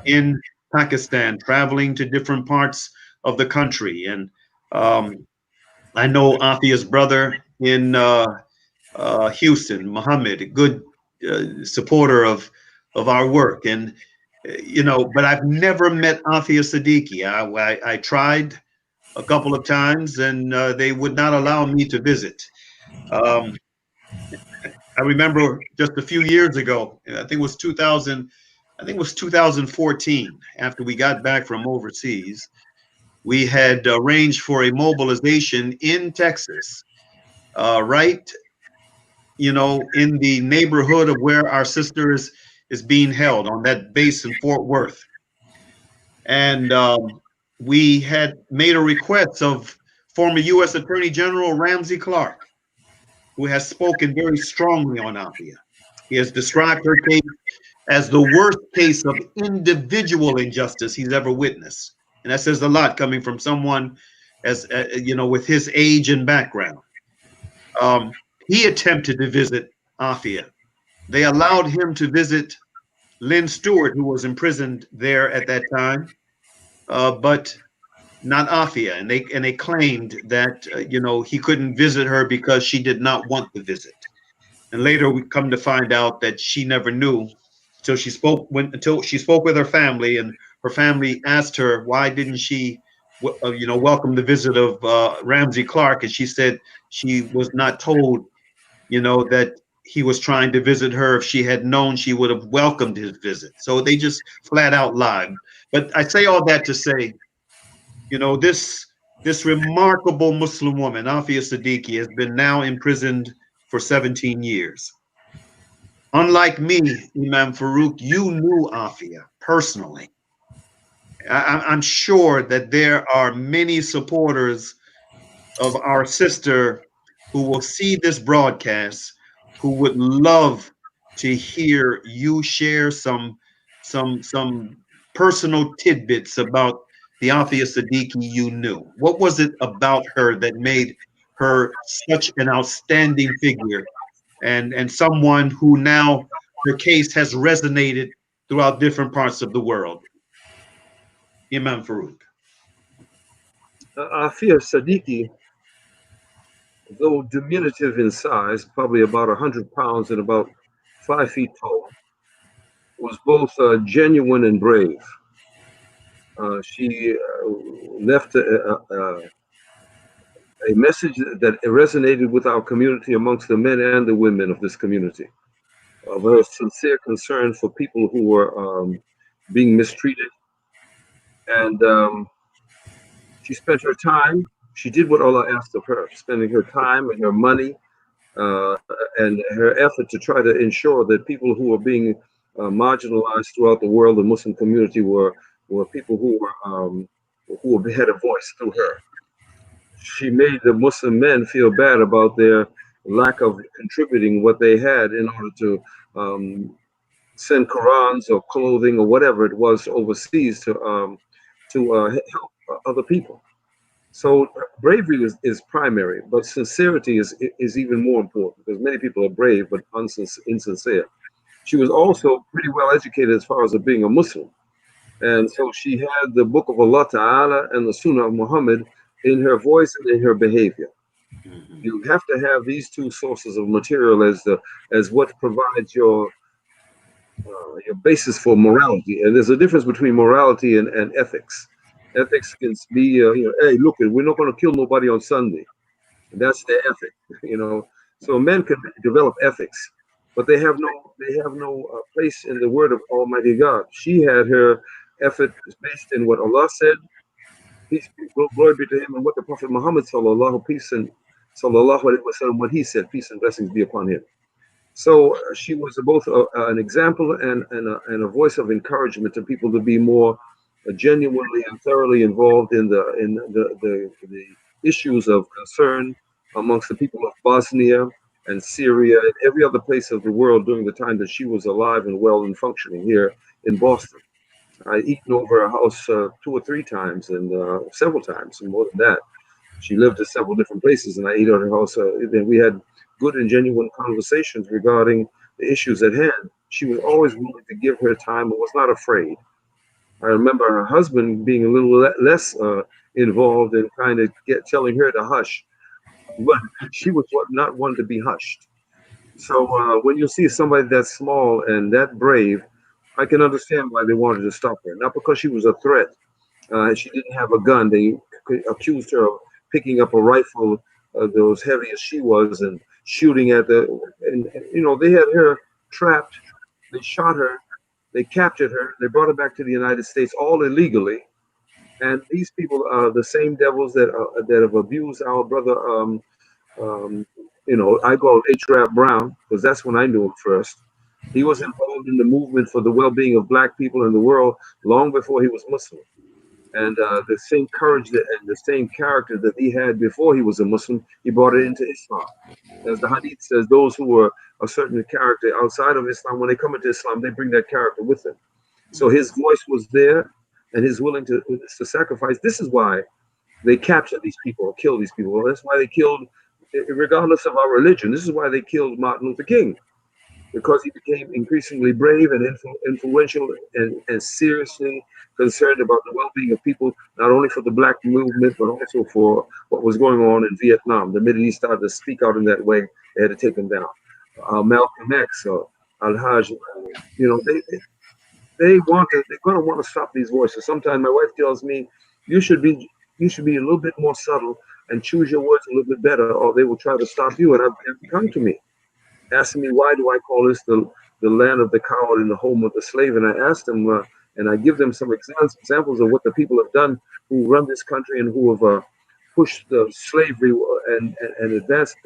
in Pakistan, traveling to different parts of the country. And I know Afia's brother in Houston, Muhammad, a good supporter of our work. And but I've never met Afia Siddiqui. I tried a couple of times, and they would not allow me to visit. Um, I remember just a few years ago, I think it was 2000, I think it was 2014, after we got back from overseas, we had arranged for a mobilization in Texas, right, in the neighborhood of where our sister is being held on that base in Fort Worth. And we had made a request of former U.S. Attorney General Ramsey Clark, who has spoken very strongly on Afia. He has described her case as the worst case of individual injustice he's ever witnessed. And that says a lot coming from someone as with his age and background. He attempted to visit Afia. They allowed him to visit Lynn Stewart, who was imprisoned there at that time, but not Afia. And they claimed that he couldn't visit her because she did not want the visit. And later we come to find out that she never knew until she spoke with her family, and her family asked her why didn't she welcome the visit of Ramsey Clark, and she said she was not told that he was trying to visit her. If she had known, she would have welcomed his visit. So they just flat out lied. But I say all that to say, this remarkable Muslim woman, Afia Siddiqui, has been now imprisoned for 17 years. Unlike me, Imam Faaruuq, you knew Afia personally. I'm sure that there are many supporters of our sister who will see this broadcast, who would love to hear you share some personal tidbits about the Afia Siddiqui you knew. What was it about her that made her such an outstanding figure, and someone who now her case has resonated throughout different parts of the world? Imam Faaruuq. Afia Siddiqui, though diminutive in size, probably about 100 pounds and about 5 feet tall, was both genuine and brave. She left a message that resonated with our community, amongst the men and the women of this community, of her sincere concern for people who were being mistreated. And she spent her time, she did what Allah asked of her, spending her time and her money and her effort to try to ensure that people who were being marginalized throughout the world, the Muslim community, were people who had a voice through her. She made the Muslim men feel bad about their lack of contributing what they had in order to send Qurans or clothing or whatever it was overseas to help other people. So bravery is primary, but sincerity is even more important, because many people are brave but insincere. She was also pretty well educated as far as being a Muslim. And so she had the book of Allah Ta'ala and the Sunnah of Muhammad in her voice and in her behavior. You have to have these two sources of material as what provides your basis for morality. And there's a difference between morality and ethics. Ethics can be, hey, look, we're not going to kill nobody on Sunday. That's the ethic, So men can develop ethics. but they have no place in the word of Almighty God. She had her effort based in what Allah said, peace, glory be to Him, and what the Prophet Muhammad sallallahu peace and sallallahu alaihi wasallam, what he said, peace and blessings be upon him. So she was both an example and a voice of encouragement to people to be more genuinely and thoroughly involved in the issues of concern amongst the people of Bosnia and Syria and every other place of the world during the time that she was alive and well and functioning here in Boston. I eaten over her house 2 or 3 times and several times and more than that. She lived in several different places, and I ate at her house. And we had good and genuine conversations regarding the issues at hand. She was always willing to give her time and was not afraid. I remember her husband being a little less involved and kind of telling her to hush, but she was not one to be hushed. So when you see somebody that small and that brave, I can understand why they wanted to stop her. Not because she was a threat. She didn't have a gun. They accused her of picking up a rifle that was heavy as she was and shooting at and they had her trapped. They shot her. They captured her. They brought her back to the United States, all illegally. And these people are the same devils that have abused our brother. I call H. Rap Brown because that's when I knew him first. He was involved in the movement for the well-being of Black people in the world long before he was Muslim. And the same courage and the same character that he had before he was a Muslim, he brought it into Islam. As the Hadith says, those who are a certain character outside of Islam, when they come into Islam, they bring that character with them. So his voice was there, and he's willing to sacrifice. This is why they capture these people or kill these people. That's why they killed, regardless of our religion. This is why they killed Martin Luther King, because he became increasingly brave and influential and seriously concerned about the well-being of people, not only for the Black movement, but also for what was going on in Vietnam. The minute he started to speak out in that way, they had to take him down. Malcolm X or El-Hajj, they're going to want to stop these voices. Sometimes my wife tells me, you should be a little bit more subtle and choose your words a little bit better, or they will try to stop you. And have come to me, asking me, why do I call this the land of the coward and the home of the slave? And I asked them, and I give them some examples of what the people have done who run this country and who have pushed the slavery and advanced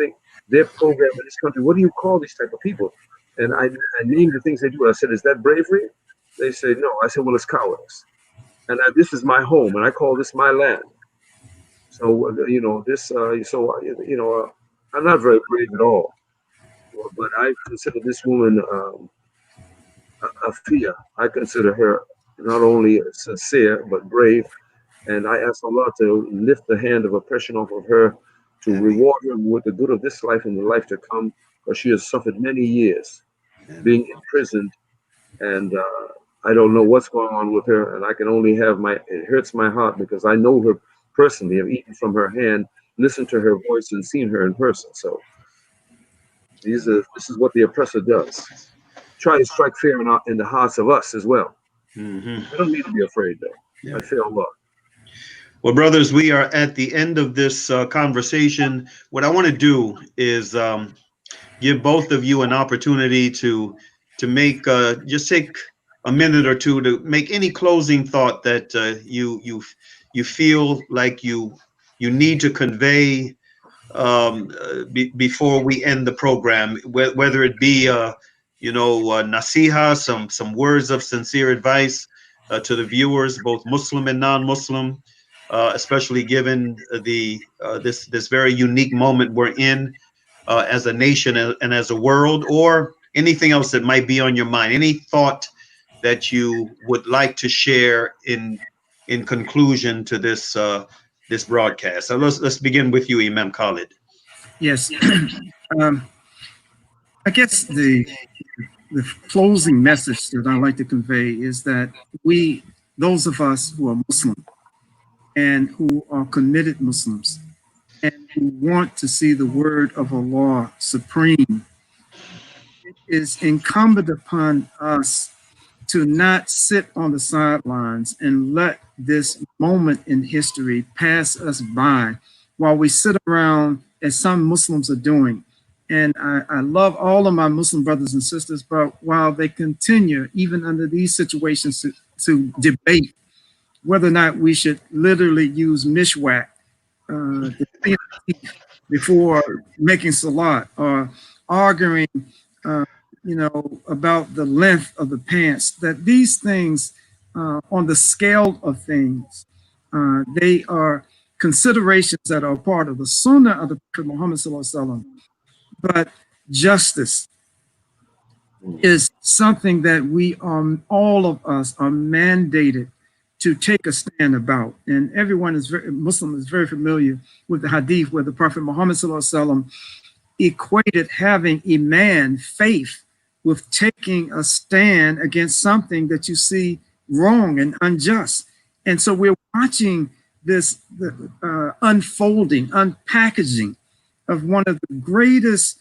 their program in this country. What do you call these type of people? And I named the things they do. I said, is that bravery? They say, no. I said, well, it's cowardice. And this is my home, and I call this my land. So, I'm not very brave at all. But I consider this woman a fear. I consider her not only sincere, but brave. And I ask Allah to lift the hand of oppression off of her, to reward her with the good of this life and the life to come, because she has suffered many years being imprisoned. And I don't know what's going on with her. And I can only it hurts my heart because I know her personally. I've eaten from her hand, listened to her voice, and seen her in person. So this is what the oppressor does. Try to strike fear in the hearts of us as well. We don't need to be afraid, though. Yeah. I fear Allah. Well, brothers, we are at the end of this conversation. What I want to do is give both of you an opportunity to make just take a minute or two to make any closing thought that you feel like you need to convey before we end the program, whether it be nasiha, some words of sincere advice to the viewers, both Muslim and non-Muslim, especially given this very unique moment we're in as a nation and as a world, or anything else that might be on your mind, any thought that you would like to share in conclusion to this this broadcast. So let's begin with you, Imam Khalid. Yes. I guess the closing message that I like to convey is that those of us who are Muslim and who are committed Muslims and who want to see the word of Allah supreme, it is incumbent upon us to not sit on the sidelines and let this moment in history pass us by while we sit around, as some Muslims are doing, And I love all of my Muslim brothers and sisters, but while they continue, even under these situations, to debate whether or not we should literally use mishwak to clean our teeth before making salat, or arguing, about the length of the pants, that these things, on the scale of things, they are considerations that are part of the sunnah of the Prophet Muhammad Sallallahu Alaihi Wasallam. But justice is something that all of us are mandated to take a stand about. And everyone Muslim is very familiar with the hadith where the Prophet Muhammad Sallallahu Alaihi Wasallam equated having iman, faith, with taking a stand against something that you see wrong and unjust. And so we're watching this unfolding, unpackaging of one of the greatest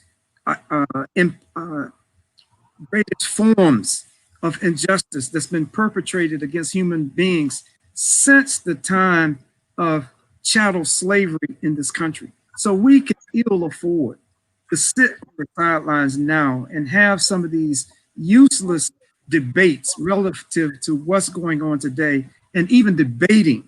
forms of injustice that's been perpetrated against human beings since the time of chattel slavery in this country. So we can ill afford to sit on the sidelines now and have some of these useless debates relative to what's going on today, and even debating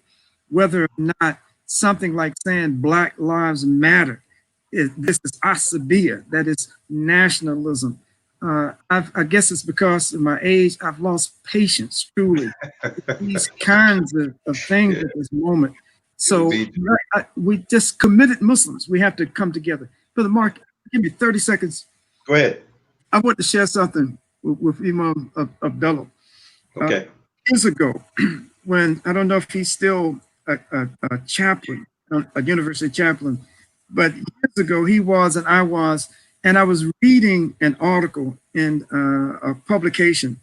whether or not something like saying Black Lives Matter this is asabiya, that is nationalism. I guess it's because of my age, I've lost patience, truly, with these kinds of things at this moment. So we just committed Muslims. We have to come together. Brother Mark, give me 30 seconds. Go ahead. I want to share something with Imam Abdullah. Okay. Years ago, when I don't know if he's still a chaplain, a university chaplain, but years ago he was and I was, and I was reading an article in a publication,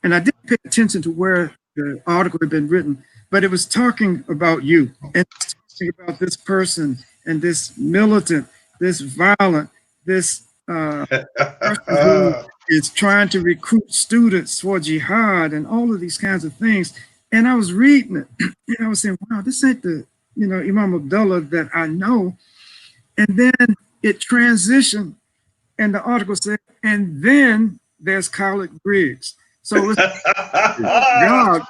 and I didn't pay attention to where the article had been written, but it was talking about you, and talking about this person and this militant, this violent, this person who is trying to recruit students for jihad and all of these kinds of things. And I was reading it, and I was saying, wow, this ain't the Imam Abdullah that I know. And then it transitioned, and the article said, and then there's Khalid Griggs. So it's, God,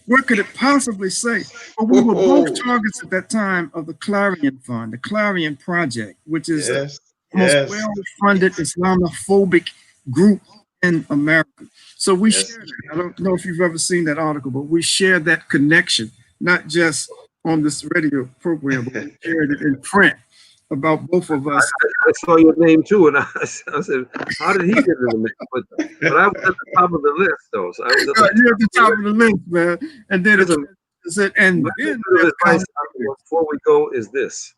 what could it possibly say? But we were both targets at that time of the Clarion Fund, the Clarion Project, which is the most well-funded Islamophobic group in America. So we shared it. I don't know if you've ever seen that article, but we shared that connection, not just on this radio program, but we shared it in print about both of us. I saw your name too, and I said, how did he get in the mix? But I was at the top of the list, though. So I was you're at the top of the list, man. And then before we go, is this.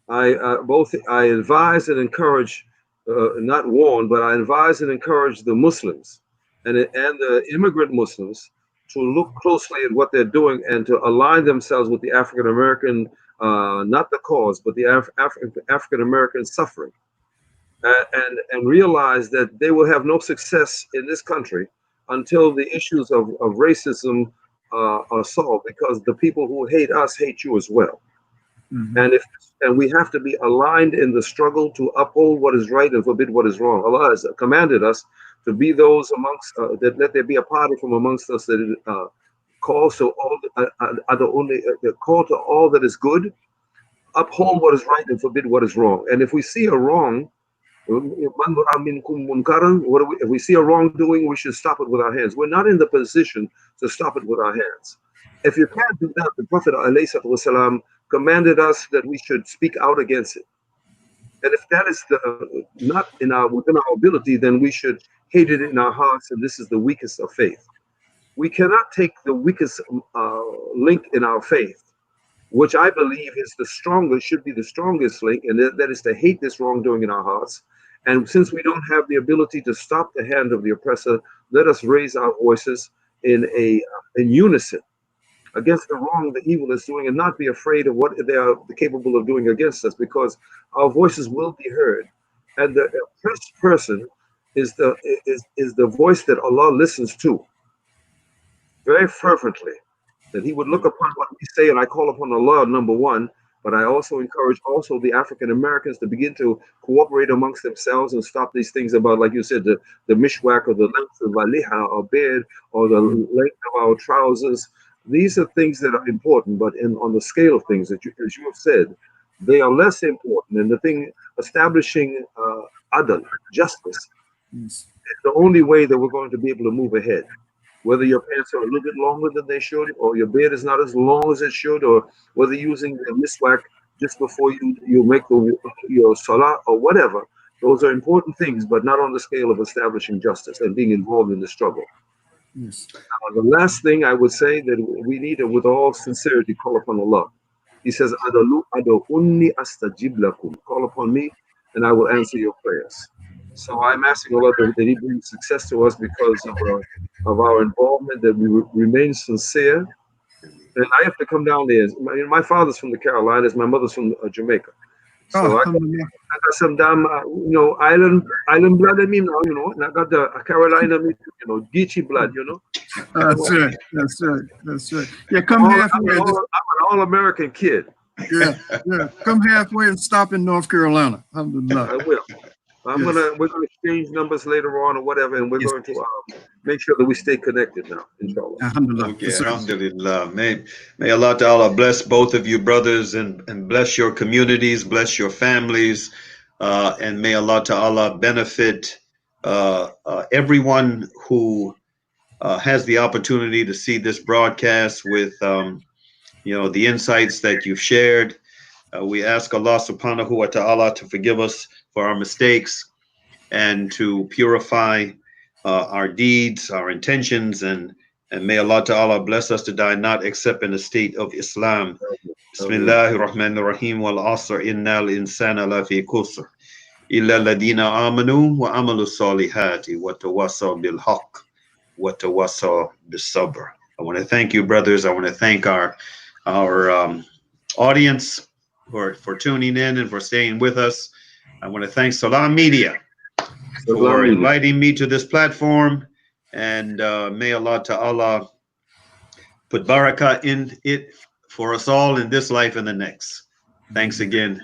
I advise and encourage, not warn, but I advise and encourage the Muslims and the immigrant Muslims to look closely at what they're doing and to align themselves with the African American, not the cause, but the African American suffering, and realize that they will have no success in this country until the issues of racism are solved, because the people who hate us hate you as well. Mm-hmm. And we have to be aligned in the struggle to uphold what is right and forbid what is wrong. Allah has commanded us to be those amongst that let there be a party from amongst us that calls to all call to all that is good, uphold what is right and forbid what is wrong. And if we see a wrong, if we see a wrongdoing, we should stop it with our hands. We're not in the position to stop it with our hands. If you can't do that, the Prophet ﷺ commanded us that we should speak out against it. And if that is not within our ability, then we should hate it in our hearts, and this is the weakest of faith. We cannot take the weakest link in our faith, which I believe is should be the strongest link, and that is to hate this wrongdoing in our hearts. And since we don't have the ability to stop the hand of the oppressor, let us raise our voices in unison against the wrong the evil is doing, and not be afraid of what they are capable of doing against us, because our voices will be heard. And the oppressed person is the voice that Allah listens to very fervently, that he would look upon what we say. And I call upon Allah, number one, But I also encourage also the African Americans to begin to cooperate amongst themselves and stop these things about, like you said, the mishwak or the length of our liha or beard or the length of our trousers. These are things that are important, but on the scale of things that as you have said, they are less important. And the thing establishing adl, justice, Yes. is the only way that we're going to be able to move ahead. Whether your pants are a little bit longer than they should, or your beard is not as long as it should, or whether you're using the miswak just before you make your salah or whatever, those are important things, but not on the scale of establishing justice and being involved in the struggle. Yes. The last thing I would say that we need to, with all sincerity, call upon Allah. He says, "Ad'uuni astajib lakum." Call upon me, and I will answer your prayers. So I'm asking Allah that He brings success to us because of our involvement, that we remain sincere. And I have to come down there. My father's from the Carolinas, my mother's from Jamaica. So I got some damn, island blood in me now, and I got the Carolina, Geechee blood, That's right. That's right. That's right. Yeah, come halfway. I'm an all-American kid. Yeah, yeah. Come halfway and stop in North Carolina. Alhamdulillah. I will. We're gonna exchange numbers later on or whatever, and we're going to make sure that we stay connected now, inshallah. Alhamdulillah. Okay, Yes, alhamdulillah. May Allah Ta'ala bless both of you brothers and bless your communities, bless your families, and may Allah Ta'ala benefit everyone who has the opportunity to see this broadcast with the insights that you've shared. We ask Allah Subhanahu wa Ta'ala to forgive us for our mistakes and to purify our deeds, our intentions, and may Allah Ta'ala bless us to die not except in the state of Islam. Bismillahir Rahmanir Rahim. Wal asr innal insana lafi khusr illa alladhina amanu wa amalu salihati wa tawassaw bil haqq wa tawassaw bis sabr. I want to thank you, brothers. I want to thank our audience for tuning in and for staying with us. I want to thank Salam Media for inviting me to this platform, and may Allah Ta'ala put barakah in it for us all in this life and the next. Thanks again.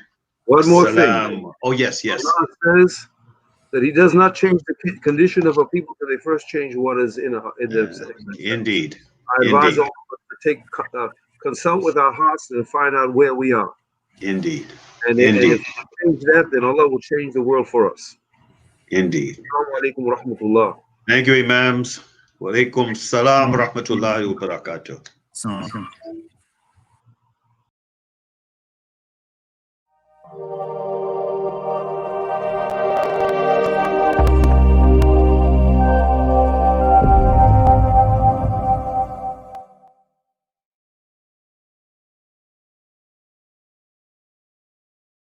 One more thing. Oh, yes. Allah says that He does not change the condition of a people till they first change what is in themselves. Indeed. I advise all of us to consult with our hearts and find out where we are. Indeed. And if we change that, then Allah will change the world for us. Indeed. Assalamu alaikum wa rahmatullah. Thank you, Imams. Wa alaikum salam wa rahmatullahi wa barakatuh. Assalamu alaikum.